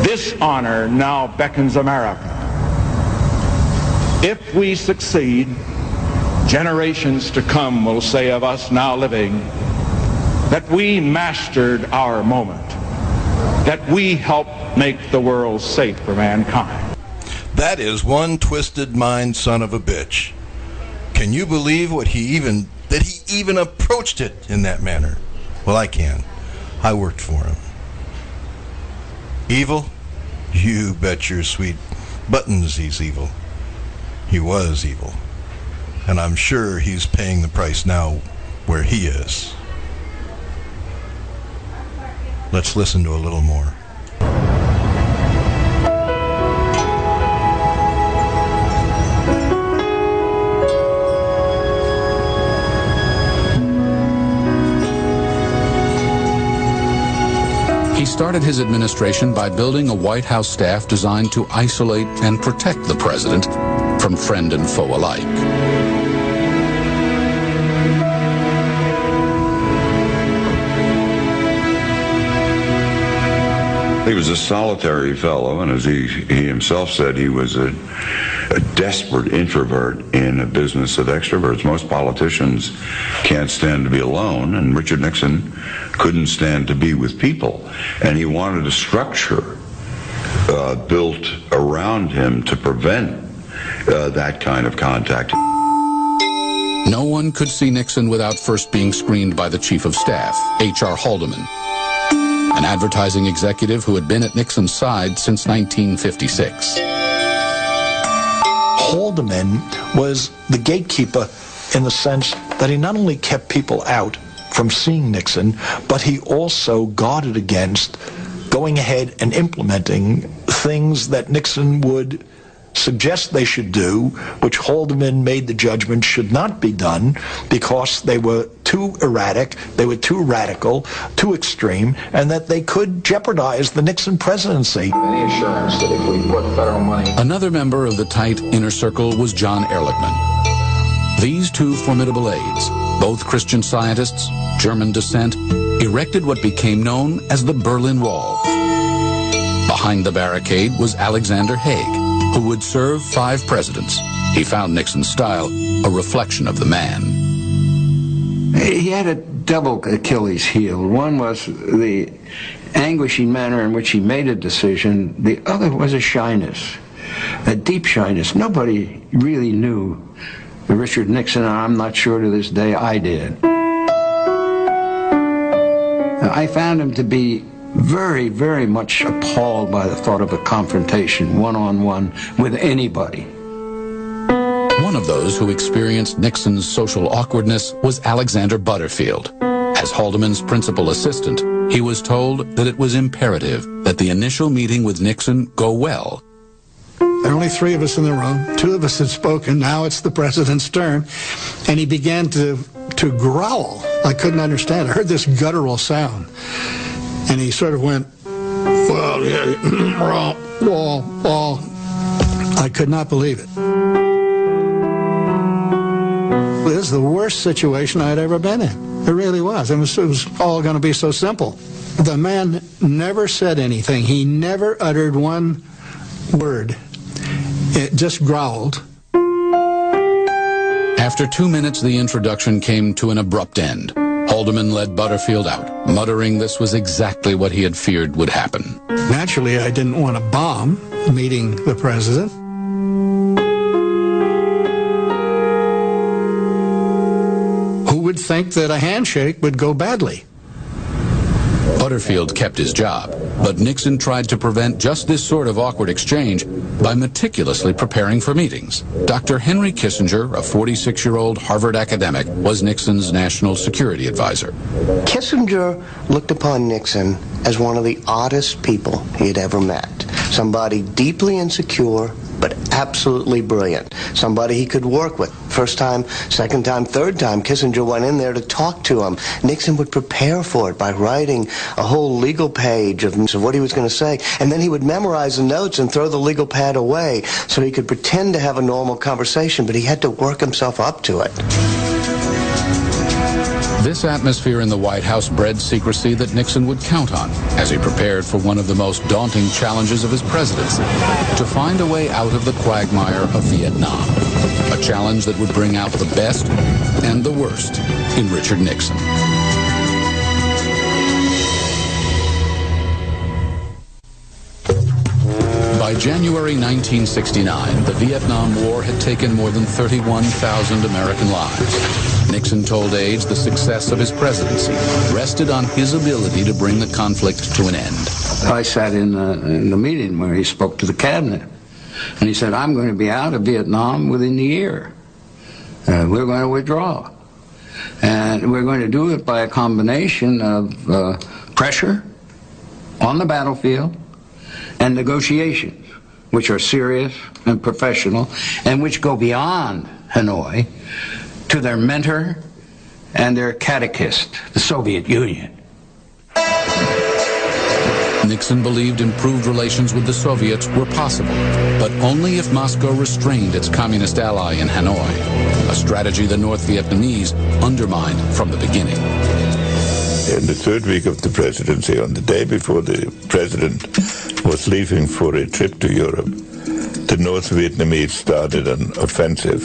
This honor now beckons America. If we succeed, generations to come will say of us now living that we mastered our moment, that we helped make the world safe for mankind. That is one twisted mind son of a bitch. Can you believe that he even approached it in that manner? Well, I can. I worked for him. Evil? You bet your sweet buttons he's evil. He was evil. And I'm sure he's paying the price now where he is. Let's listen to a little more. He started his administration by building a White House staff designed to isolate and protect the president from friend and foe alike. He was a solitary fellow, and as he himself said, he was a desperate introvert in a business of extroverts. Most politicians can't stand to be alone, and Richard Nixon couldn't stand to be with people. And he wanted a structure built around him to prevent that kind of contact. No one could see Nixon without first being screened by the Chief of Staff, H.R. Haldeman, an advertising executive who had been at Nixon's side since 1956. Haldeman was the gatekeeper in the sense that he not only kept people out from seeing Nixon, but he also guarded against going ahead and implementing things that Nixon would suggest they should do, which Haldeman made the judgment should not be done because they were too erratic, they were too radical, too extreme, and that they could jeopardize the Nixon presidency. Any assurance that if we put federal money... Another member of the tight inner circle was John Ehrlichman. These two formidable aides, both Christian scientists, German descent, erected what became known as the Berlin Wall. Behind the barricade was Alexander Haig, who would serve 5 presidents. He found Nixon's style a reflection of the man. He had a double Achilles heel. One was the anguishing manner in which he made a decision. The other was a shyness, a deep shyness. Nobody really knew Richard Nixon, and I'm not sure to this day I did. I found him to be very, very much appalled by the thought of a confrontation, one-on-one, with anybody. One of those who experienced Nixon's social awkwardness was Alexander Butterfield. As Haldeman's principal assistant, he was told that it was imperative that the initial meeting with Nixon go well. There were only 3 of us in the room. 2 of us had spoken. Now it's the president's turn. And he began to growl. I couldn't understand. I heard this guttural sound. And he sort of went, well, yeah, I could not believe it. was the worst situation I'd ever been in. It really was. It was all going to be so simple. The man never said anything. He never uttered one word. It just growled. After 2 minutes, the introduction came to an abrupt end. Haldeman led Butterfield out, muttering this was exactly what he had feared would happen. Naturally, I didn't want to bomb meeting the president. Who would think that a handshake would go badly? Butterfield kept his job, but Nixon tried to prevent just this sort of awkward exchange by meticulously preparing for meetings. Dr. Henry Kissinger, a 46-year-old Harvard academic, was Nixon's national security advisor. Kissinger looked upon Nixon as one of the oddest people he had ever met. Somebody deeply insecure, but absolutely brilliant. Somebody he could work with. First time, second time, third time, Kissinger went in there to talk to him. Nixon would prepare for it by writing a whole legal page of what he was going to say, and then he would memorize the notes and throw the legal pad away so he could pretend to have a normal conversation, but he had to work himself up to it. This atmosphere in the White House bred secrecy that Nixon would count on as he prepared for one of the most daunting challenges of his presidency, to find a way out of the quagmire of Vietnam, a challenge that would bring out the best and the worst in Richard Nixon. By January 1969, the Vietnam War had taken more than 31,000 American lives. Nixon told aides the success of his presidency rested on his ability to bring the conflict to an end. I sat in the meeting where he spoke to the cabinet, and he said, I'm going to be out of Vietnam within the year. We're going to withdraw. And we're going to do it by a combination of pressure on the battlefield and negotiations, which are serious and professional, and which go beyond Hanoi to their mentor and their catechist, the Soviet Union. Nixon believed improved relations with the Soviets were possible, but only if Moscow restrained its communist ally in Hanoi, a strategy the North Vietnamese undermined from the beginning. In the third week of the presidency, on the day before the president was leaving for a trip to Europe, the North Vietnamese started an offensive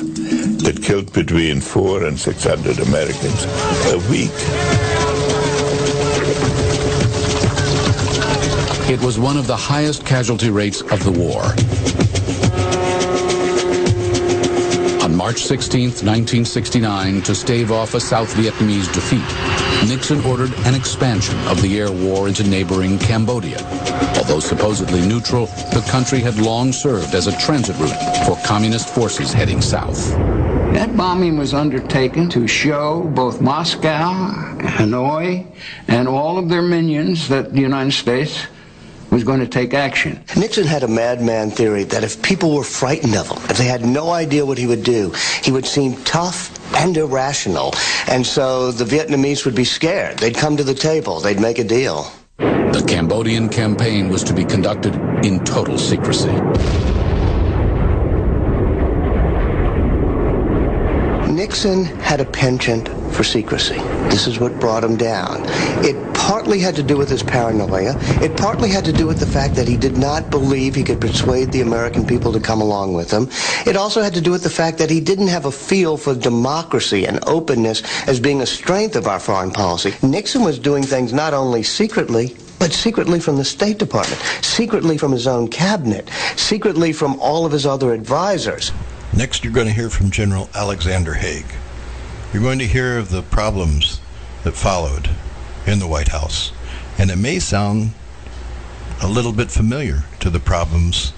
that killed between 400 and 600 Americans a week. It was one of the highest casualty rates of the war. On March 16, 1969, to stave off a South Vietnamese defeat, Nixon ordered an expansion of the air war into neighboring Cambodia. Although supposedly neutral, the country had long served as a transit route for communist forces heading south. That bombing was undertaken to show both Moscow, Hanoi, and all of their minions that the United States was going to take action. Nixon had a madman theory that if people were frightened of him, if they had no idea what he would do, he would seem tough and irrational. And so the Vietnamese would be scared. They'd come to the table. They'd make a deal. The Cambodian campaign was to be conducted in total secrecy. Nixon had a penchant for secrecy. This is what brought him down. It partly had to do with his paranoia. It partly had to do with the fact that he did not believe he could persuade the American people to come along with him. It also had to do with the fact that he didn't have a feel for democracy and openness as being a strength of our foreign policy. Nixon was doing things not only secretly, but secretly from the State Department, secretly from his own cabinet, secretly from all of his other advisors. Next, you're going to hear from General Alexander Haig. You're going to hear of the problems that followed in the White House, and it may sound a little bit familiar to the problems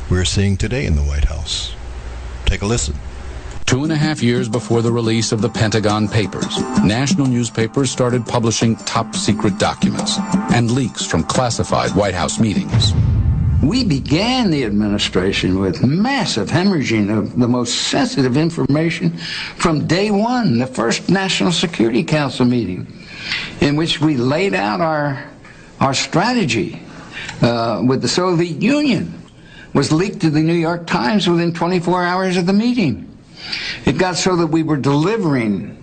we're seeing today in the White House. Take a listen. 2.5 years before the release of the Pentagon Papers, national newspapers started publishing top-secret documents and leaks from classified White House meetings. We began the administration with massive hemorrhaging of the most sensitive information from day one, the first National Security Council meeting, in which we laid out our strategy with the Soviet Union, was leaked to the New York Times within 24 hours of the meeting. It got so that we were delivering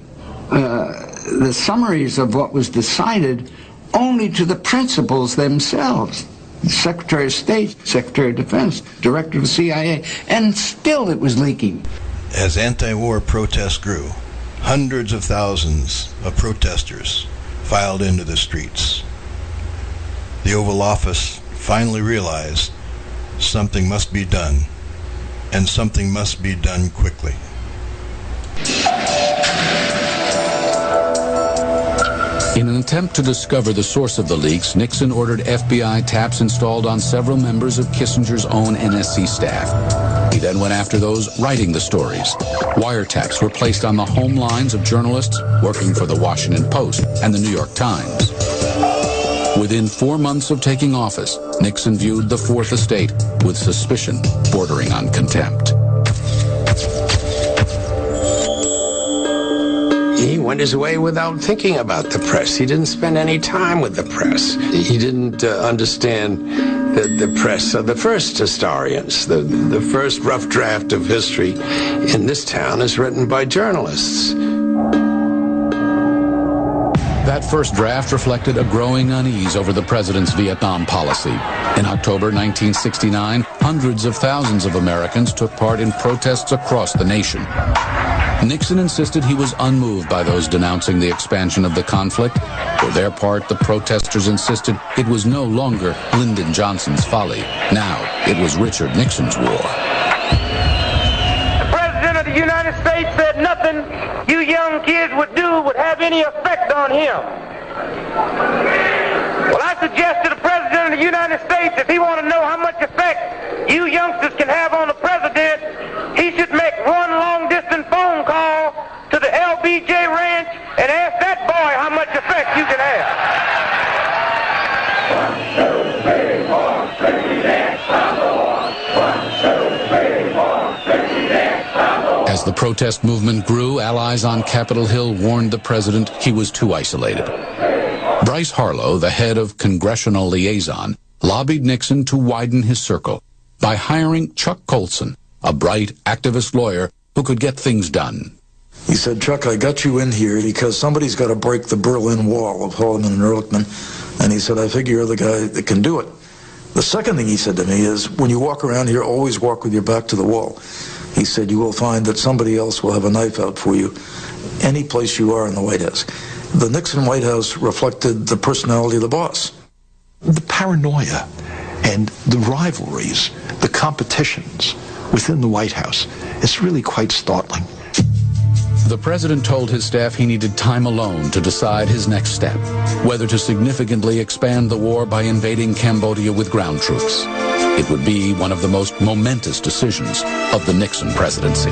the summaries of what was decided only to the principals themselves. Secretary of State, Secretary of Defense, Director of the CIA, and still it was leaking. As anti-war protests grew, hundreds of thousands of protesters filed into the streets. The Oval Office finally realized something must be done, and something must be done quickly. In an attempt to discover the source of the leaks, Nixon ordered FBI taps installed on several members of Kissinger's own NSC staff. He then went after those writing the stories. Wiretaps were placed on the home lines of journalists working for the Washington Post and the New York Times. Within 4 months of taking office, Nixon viewed the Fourth Estate with suspicion bordering on contempt. He went his way without thinking about the press. He didn't spend any time with the press. He didn't understand the press are the first historians. The first rough draft of history in this town is written by journalists. That first draft reflected a growing unease over the president's Vietnam policy. In October 1969, hundreds of thousands of Americans took part in protests across the nation. Nixon insisted he was unmoved by those denouncing the expansion of the conflict. For their part, the protesters insisted it was no longer Lyndon Johnson's folly. Now, it was Richard Nixon's war. The President of the United States said nothing you young kids would do would have any effect on him. Well, I suggest to the President of the United States, if he want to know how much effect you youngsters can have on the President, he should make one long-distance phone call to the LBJ Ranch and ask that boy how much effect you can have. 1, 2, 3, 4, 50 next, I'm the one. 1, 2, 3, 4, 50 next, I'm the one. As the protest movement grew, allies on Capitol Hill warned the president he was too isolated. Bryce Harlow, the head of Congressional Liaison, lobbied Nixon to widen his circle by hiring Chuck Colson, a bright activist lawyer who could get things done. He said, Chuck, I got you in here because somebody's got to break the Berlin Wall of Haldeman and Ehrlichman. And he said, I figure you're the guy that can do it. The second thing he said to me is, when you walk around here, always walk with your back to the wall. He said, you will find that somebody else will have a knife out for you any place you are in the White House. The Nixon White House reflected the personality of the boss. The paranoia and the rivalries, the competitions within the White House, it's really quite startling. The president told his staff he needed time alone to decide his next step, whether to significantly expand the war by invading Cambodia with ground troops. It would be one of the most momentous decisions of the Nixon presidency.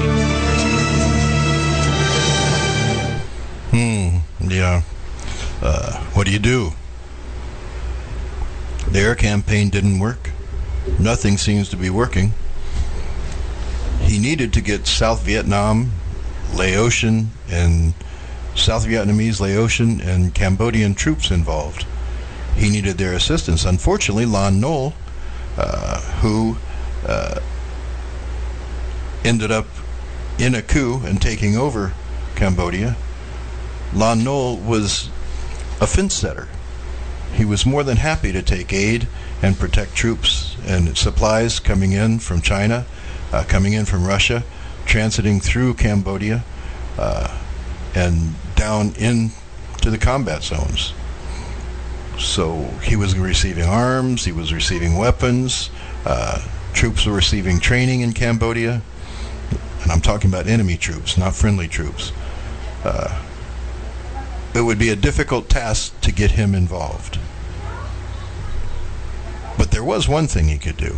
Yeah. What do you do? The air campaign didn't work. Nothing seems to be working. He needed to get South Vietnamese, Laotian, and Cambodian troops involved. He needed their assistance. Unfortunately, Lon Nol, who ended up in a coup and taking over Cambodia, Lon Nol was a fence setter. He was more than happy to take aid and protect troops and supplies coming in from China, coming in from Russia, transiting through Cambodia, and down into the combat zones. So he was receiving arms, he was receiving weapons, troops were receiving training in Cambodia, and I'm talking about enemy troops, not friendly troops. It would be a difficult task to get him involved. But there was one thing he could do,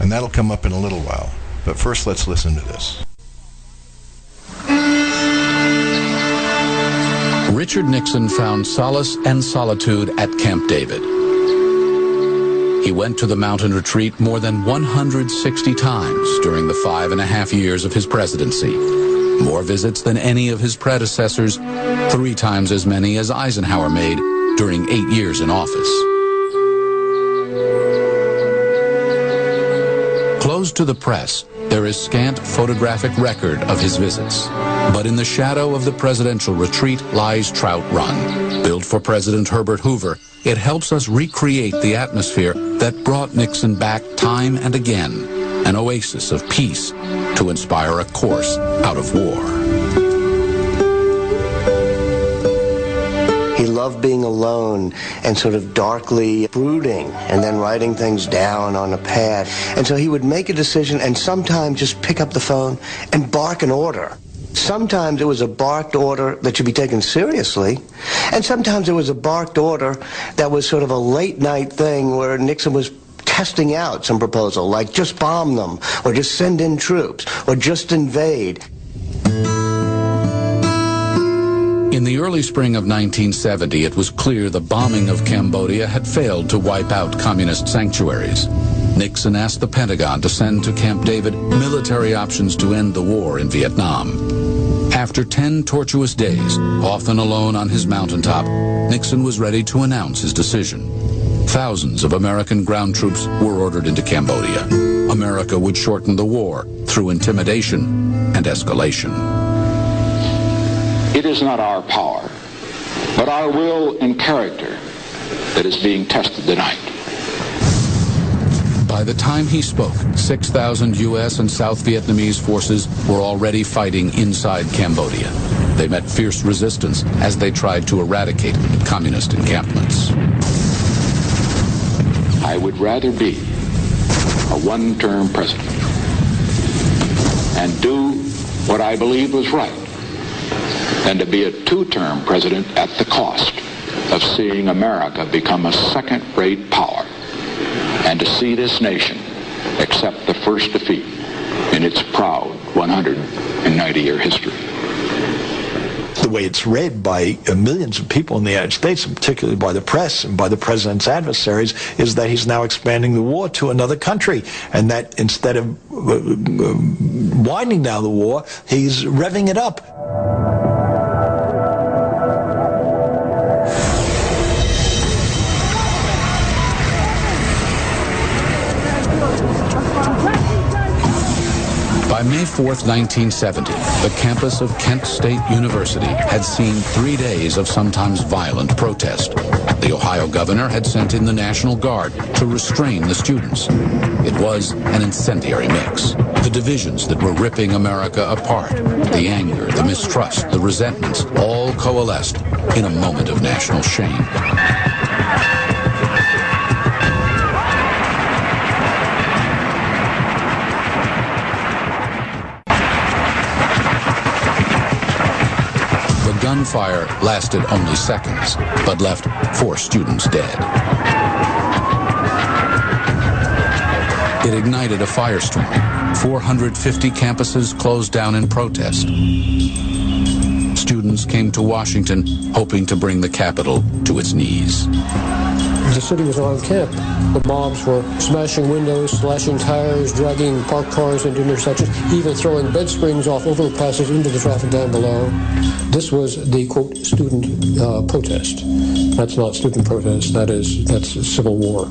and that'll come up in a little while. But first, let's listen to this. Richard Nixon found solace and solitude at Camp David. He went to the mountain retreat more than 160 times during the 5.5 years of his presidency. More visits than any of his predecessors, 3 times as many as Eisenhower made during 8 years in office. Closed to the press, there is scant photographic record of his visits. But in the shadow of the presidential retreat lies Trout Run. Built for President Herbert Hoover, it helps us recreate the atmosphere that brought Nixon back time and again, an oasis of peace to inspire a course out of war. He loved being alone and sort of darkly brooding and then writing things down on a pad. And so he would make a decision and sometimes just pick up the phone and bark an order. Sometimes it was a barked order that should be taken seriously, and sometimes it was a barked order that was sort of a late night thing where Nixon was testing out some proposal, like just bomb them, or just send in troops, or just invade. In the early spring of 1970, it was clear the bombing of Cambodia had failed to wipe out communist sanctuaries. Nixon asked the Pentagon to send to Camp David military options to end the war in Vietnam. After 10 tortuous days, often alone on his mountaintop, Nixon was ready to announce his decision. Thousands of American ground troops were ordered into Cambodia. America would shorten the war through intimidation and escalation. It is not our power, but our will and character that is being tested tonight. By the time he spoke, 6,000 U.S. and South Vietnamese forces were already fighting inside Cambodia. They met fierce resistance as they tried to eradicate communist encampments. I would rather be a one-term president and do what I believed was right than to be a two-term president at the cost of seeing America become a second-rate power and to see this nation accept the first defeat in its proud 190-year history. The way it's read by millions of people in the United States, and particularly by the press and by the president's adversaries, is that he's now expanding the war to another country, and that instead of winding down the war, he's revving it up. By May 4th, 1970, the campus of Kent State University had seen 3 days of sometimes violent protest. The Ohio governor had sent in the National Guard to restrain the students. It was an incendiary mix. The divisions that were ripping America apart, the anger, the mistrust, the resentments, all coalesced in a moment of national shame. Gunfire lasted only seconds, but left 4 students dead. It ignited a firestorm. 450 campuses closed down in protest. Students came to Washington hoping to bring the capital to its knees. The city was on camp. The mobs were smashing windows, slashing tires, dragging parked cars into intersections, even throwing bed springs off overpasses into the traffic down below. This was the, quote, student protest. That's not student protest, that's civil war.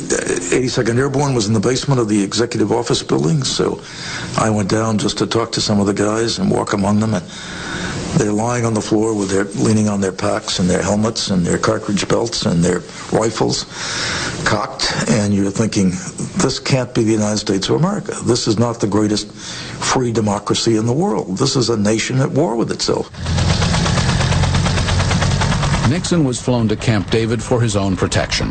The 82nd Airborne was in the basement of the executive office building, so I went down just to talk to some of the guys and walk among them, and they're lying on the floor with leaning on their packs and their helmets and their cartridge belts and their rifles cocked, and you're thinking, this can't be the United States of America. This is not the greatest free democracy in the world. This is a nation at war with itself. Nixon was flown to Camp David for his own protection.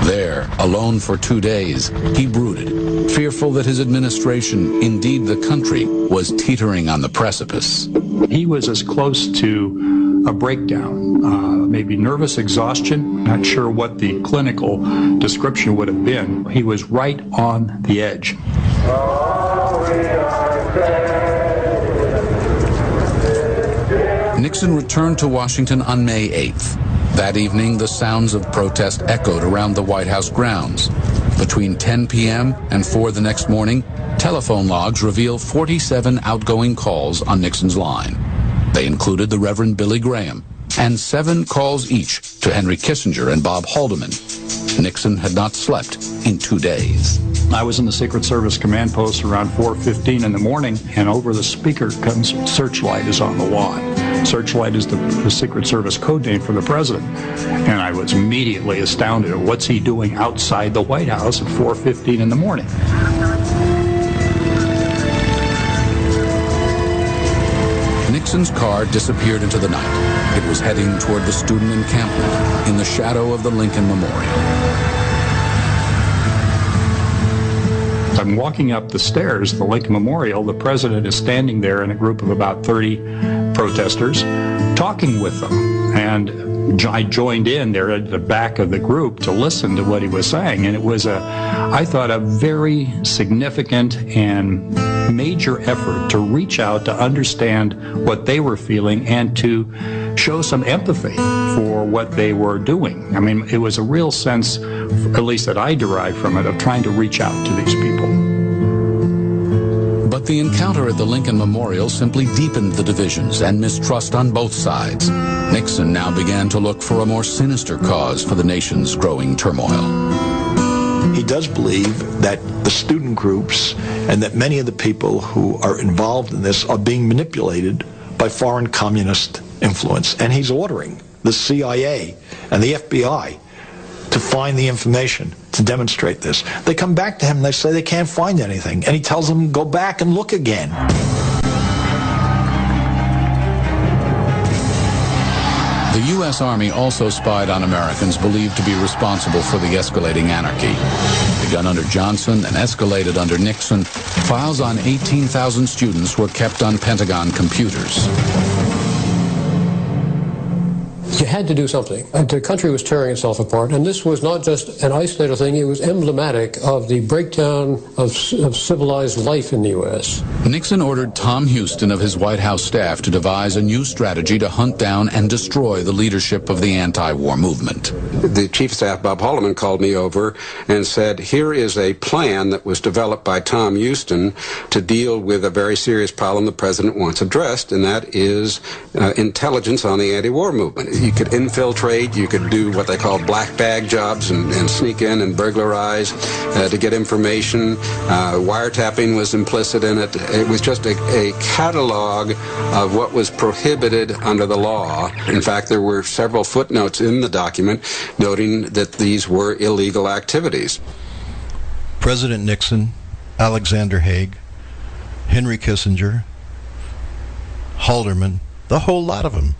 There, alone for 2 days, he brooded, fearful that his administration, indeed the country, was teetering on the precipice. He was as close to a breakdown, maybe nervous exhaustion. Not sure what the clinical description would have been. He was right on the edge. Nixon returned to Washington on May 8th. That evening, the sounds of protest echoed around the White House grounds. Between 10 p.m. and 4 the next morning, telephone logs reveal 47 outgoing calls on Nixon's line. They included the Reverend Billy Graham, and 7 calls each to Henry Kissinger and Bob Haldeman. Nixon had not slept in 2 days. I was in the Secret Service command post around 4:15 in the morning, and over the speaker comes Searchlight is on the lawn. Searchlight is the Secret Service code name for the president. And I was immediately astounded at what's he doing outside the White House at 4:15 in the morning. Nixon's car disappeared into the night. It was heading toward the student encampment in the shadow of the Lincoln Memorial. I'm walking up the stairs of the Lincoln Memorial. The president is standing there in a group of about 30 protesters, talking with them. And I joined in there at the back of the group to listen to what he was saying. And it was, I thought, a very significant and major effort to reach out to understand what they were feeling and to show some empathy for what they were doing. I mean, it was a real sense, at least that I derived from it, of trying to reach out to these people. But the encounter at the Lincoln Memorial simply deepened the divisions and mistrust on both sides. Nixon now began to look for a more sinister cause for the nation's growing turmoil. He does believe that the student groups and that many of the people who are involved in this are being manipulated by foreign communist influence. And he's ordering the CIA and the FBI to find the information to demonstrate this. They come back to him and they say they can't find anything. And he tells them, go back and look again. The U.S. Army also spied on Americans believed to be responsible for the escalating anarchy. Begun under Johnson and escalated under Nixon, files on 18,000 students were kept on Pentagon computers. You had to do something. The country was tearing itself apart, and this was not just an isolated thing, it was emblematic of the breakdown of civilized life in the U.S. Nixon ordered Tom Houston of his White House staff to devise a new strategy to hunt down and destroy the leadership of the anti-war movement. The Chief of Staff, Bob Haldeman, called me over and said, here is a plan that was developed by Tom Houston to deal with a very serious problem the president wants addressed, and that is intelligence on the anti-war movement. You could infiltrate, you could do what they call black bag jobs and sneak in and burglarize to get information. Wiretapping was implicit in it. It was just a catalog of what was prohibited under the law. In fact, there were several footnotes in the document noting that these were illegal activities. President Nixon, Alexander Haig, Henry Kissinger, Haldeman, the whole lot of them,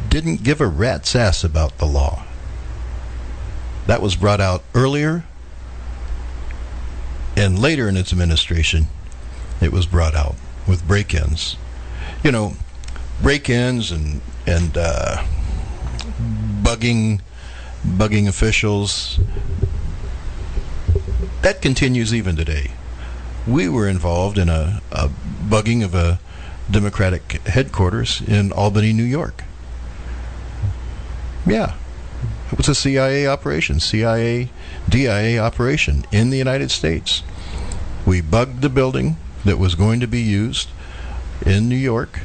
didn't give a rat's ass about the law. That was brought out earlier, and later in its administration, it was brought out with break-ins. You know, break-ins and bugging officials. That continues even today. We were involved in a bugging of a Democratic headquarters in Albany, New York. Yeah, it was a CIA operation, CIA-DIA operation in the United States. We bugged the building that was going to be used in New York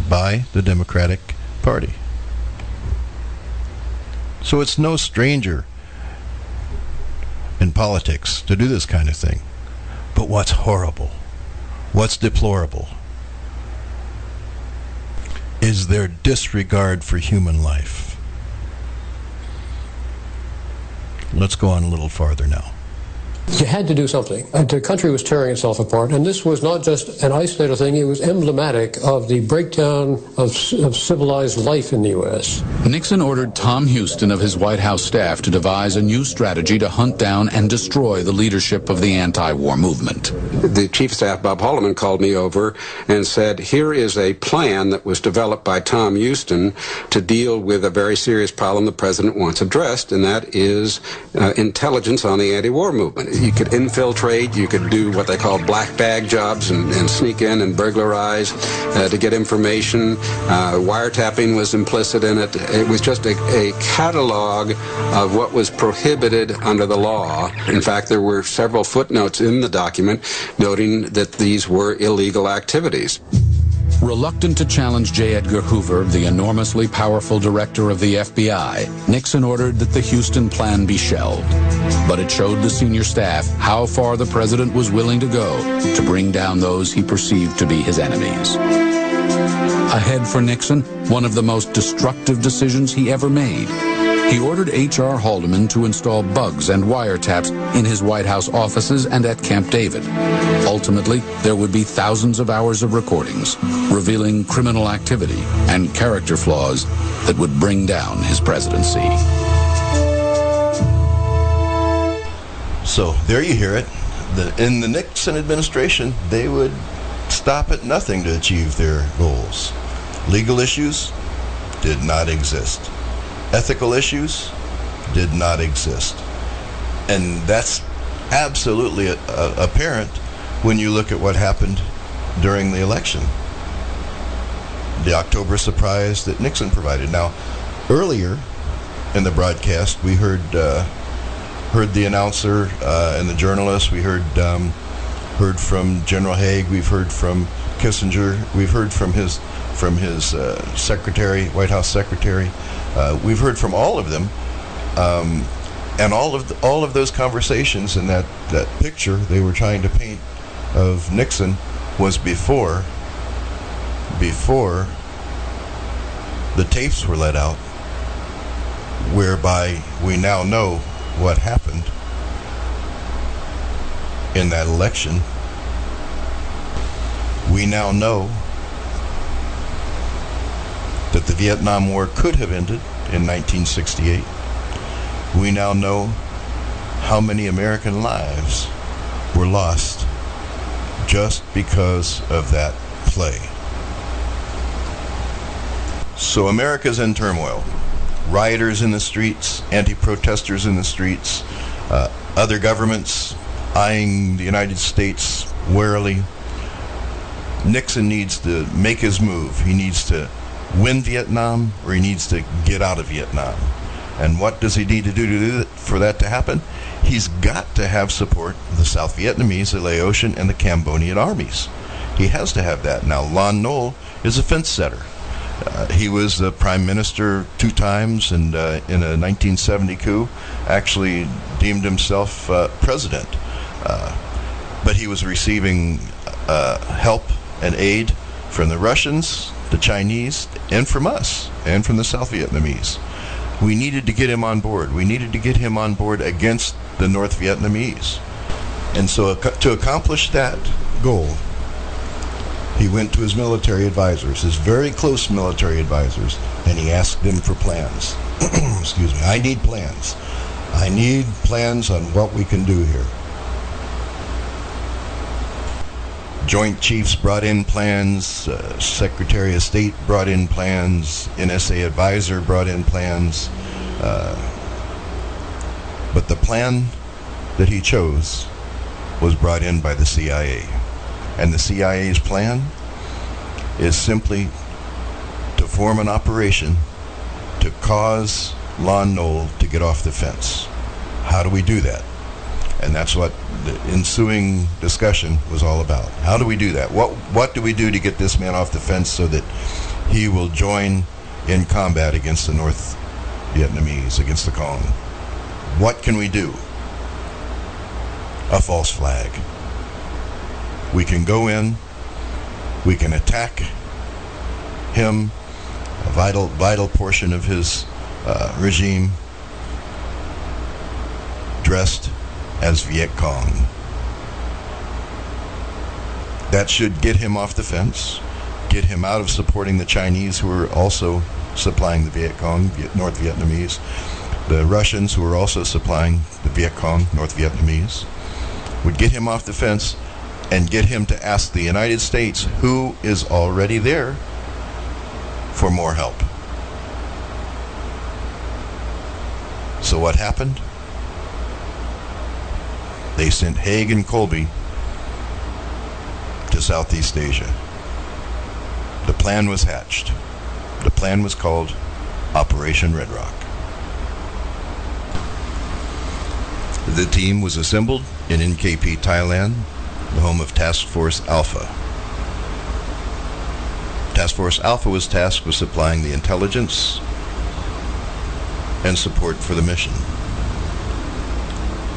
by the Democratic Party. So it's no stranger in politics to do this kind of thing. But what's horrible, what's deplorable, is their disregard for human life. Let's go on a little farther now. You had to do something. The country was tearing itself apart, and this was not just an isolated thing, it was emblematic of the breakdown of civilized life in the U.S. Nixon ordered Tom Houston of his White House staff to devise a new strategy to hunt down and destroy the leadership of the anti-war movement. The Chief of Staff, Bob Haldeman, called me over and said, here is a plan that was developed by Tom Houston to deal with a very serious problem the president wants addressed, and that is intelligence on the anti-war movement. You could infiltrate, you could do what they call black bag jobs and sneak in and burglarize to get information. Wiretapping was implicit in it. It was just a catalog of what was prohibited under the law. In fact, there were several footnotes in the document noting that these were illegal activities. Reluctant to challenge J. Edgar Hoover, the enormously powerful director of the FBI, Nixon ordered that the Houston plan be shelved. But it showed the senior staff how far the president was willing to go to bring down those he perceived to be his enemies. Ahead for Nixon, one of the most destructive decisions he ever made. He ordered H.R. Haldeman to install bugs and wiretaps in his White House offices and at Camp David. Ultimately, there would be thousands of hours of recordings, revealing criminal activity and character flaws that would bring down his presidency. So there you hear it. In the Nixon administration, they would stop at nothing to achieve their goals. Legal issues did not exist. Ethical issues did not exist. And that's absolutely apparent when you look at what happened during the election. The October surprise that Nixon provided. Now, earlier in the broadcast, we heard the announcer and the journalist. We heard from General Haig. We've heard from Kissinger. We've heard from his secretary, White House secretary. We've heard from all of them, and all of those conversations and that picture they were trying to paint of Nixon was before the tapes were let out, whereby we now know what happened in that election. We now know that the Vietnam War could have ended in 1968. We now know how many American lives were lost just because of that play. So America's in turmoil. Rioters in the streets, anti-protesters in the streets, other governments eyeing the United States warily. Nixon needs to make his move. He needs to win Vietnam, or he needs to get out of Vietnam. And what does he need to do for that to happen? He's got to have support of the South Vietnamese, the Laotian, and the Cambodian armies. He has to have that. Now, Lon Nol is a fence setter. He was the prime minister 2 times, and in a 1970 coup, actually deemed himself president. But he was receiving help and aid from the Russians, the Chinese, and from us, and from the South Vietnamese. We needed to get him on board. We needed to get him on board against the North Vietnamese. And so to accomplish that goal, he went to his military advisors, his very close military advisors, and he asked them for plans. Excuse me. I need plans. I need plans on what we can do here. Joint Chiefs brought in plans, Secretary of State brought in plans, NSA advisor brought in plans, but the plan that he chose was brought in by the CIA. And the CIA's plan is simply to form an operation to cause Lon Nol to get off the fence. How do we do that? And that's what the ensuing discussion was all about. How do we do that? What do we do to get this man off the fence so that he will join in combat against the North Vietnamese, against the Cong? What can we do? A false flag. We can go in, we can attack him, a vital portion of his regime, dressed as Viet Cong. That should get him off the fence, get him out of supporting the Chinese, who are also supplying the Viet Cong, North Vietnamese, the Russians, who are also supplying the Viet Cong, North Vietnamese, would get him off the fence and get him to ask the United States, who is already there, for more help. So what happened? They sent Haig and Colby to Southeast Asia. The plan was hatched. The plan was called Operation Red Rock. The team was assembled in NKP, Thailand, the home of Task Force Alpha. Task Force Alpha was tasked with supplying the intelligence and support for the mission.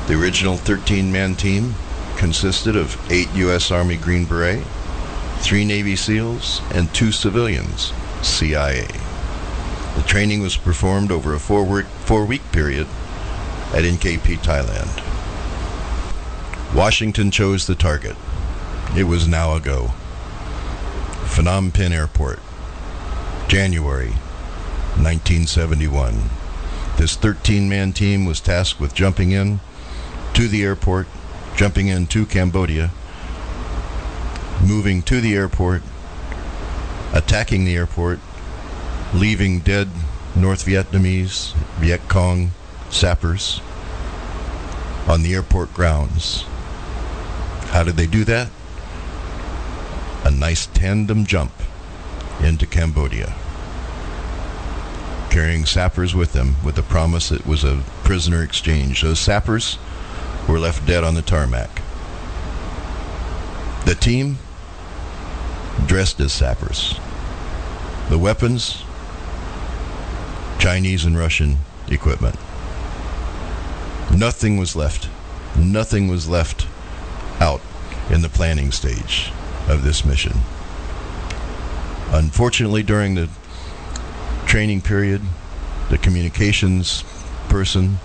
The original 13-man team consisted of 8 U.S. Army Green Beret, 3 Navy SEALs, and 2 civilians, CIA. The training was performed over a 4-week period at NKP, Thailand. Washington chose the target. It was now a go. Phnom Penh Airport, January 1971. This 13-man team was tasked with jumping in to the airport, jumping into Cambodia, moving to the airport, attacking the airport, leaving dead North Vietnamese, Viet Cong sappers on the airport grounds. How did they do that? A nice tandem jump into Cambodia, carrying sappers with them with the promise it was a prisoner exchange. Those sappers were left dead on the tarmac. The team dressed as sappers. The weapons, Chinese and Russian equipment. Nothing was left. Nothing was left out in the planning stage of this mission. Unfortunately, during the training period, the communications person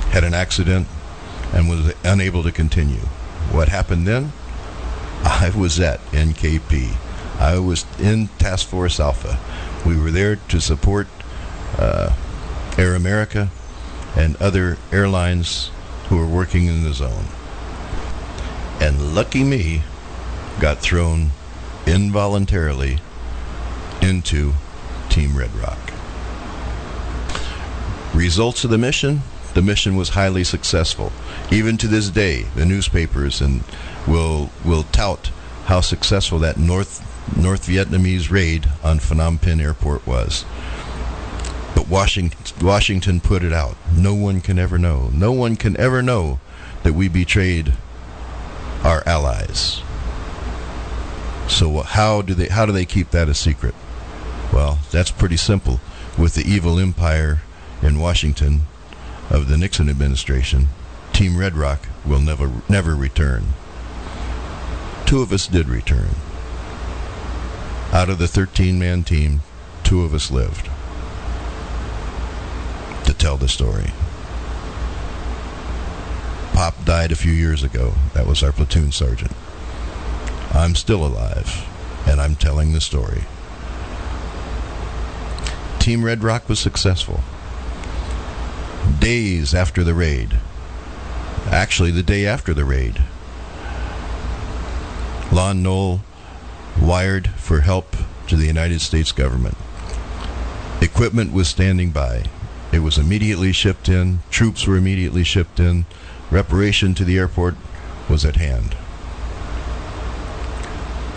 had an accident and was unable to continue. What happened then? I was at NKP. I was in Task Force Alpha. We were there to support Air America and other airlines who were working in the zone. And lucky me, got thrown involuntarily into Team Red Rock. Results of the mission was highly successful. Even to this day, the newspapers will tout how successful that North Vietnamese raid on Phnom Penh Airport was. But Washington put it out. No one can ever know. No one can ever know that we betrayed our allies. So how do they keep that a secret? Well, that's pretty simple. With the evil empire in Washington of the Nixon administration, Team Red Rock will never return. 2 of us did return. Out of the 13-man team, 2 of us lived to tell the story. Pop died a few years ago. That was our platoon sergeant. I'm still alive, and I'm telling the story. Team Red Rock was successful. Days after the raid, actually the day after the raid, Lon Nol wired for help to the United States government. Equipment was standing by. It was immediately shipped in. Troops were immediately shipped in. Reparation to the airport was at hand.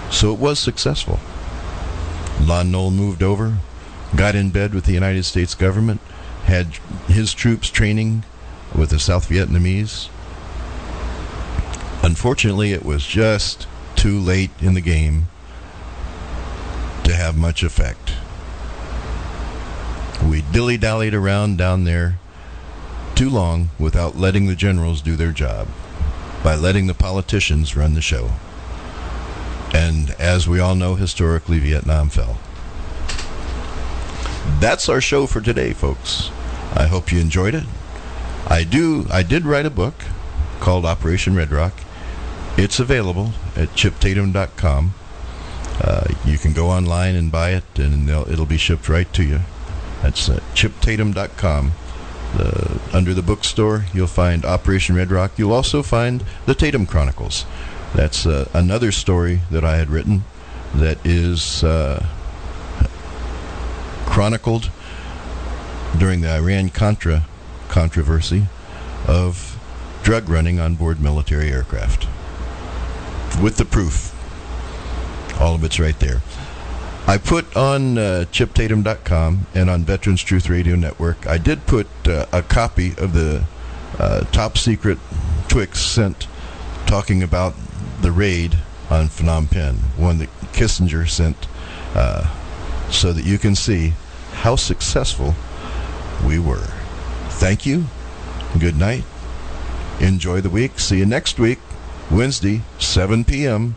So it was successful. Lon Nol moved over, got in bed with the United States government, had his troops training with the South Vietnamese. Unfortunately, it was just too late in the game to have much effect. We dilly-dallied around down there too long without letting the generals do their job, by letting the politicians run the show. And as we all know, historically, Vietnam fell. That's our show for today, folks. I hope you enjoyed it. I did write a book called Operation Red Rock. It's available at chiptatum.com. You can go online and buy it, and it'll be shipped right to you. That's chiptatum.com. Under the bookstore, you'll find Operation Red Rock. You'll also find the Tatum Chronicles. That's another story that I had written that is chronicled during the Iran-Contra controversy of drug running on board military aircraft. With the proof. All of it's right there. I put on chiptatum.com and on Veterans Truth Radio Network, I did put a copy of the top secret Twix sent talking about the raid on Phnom Penh, one that Kissinger sent, so that you can see how successful we were. Thank you. Good night. Enjoy the week. See you next week, Wednesday, 7 p.m.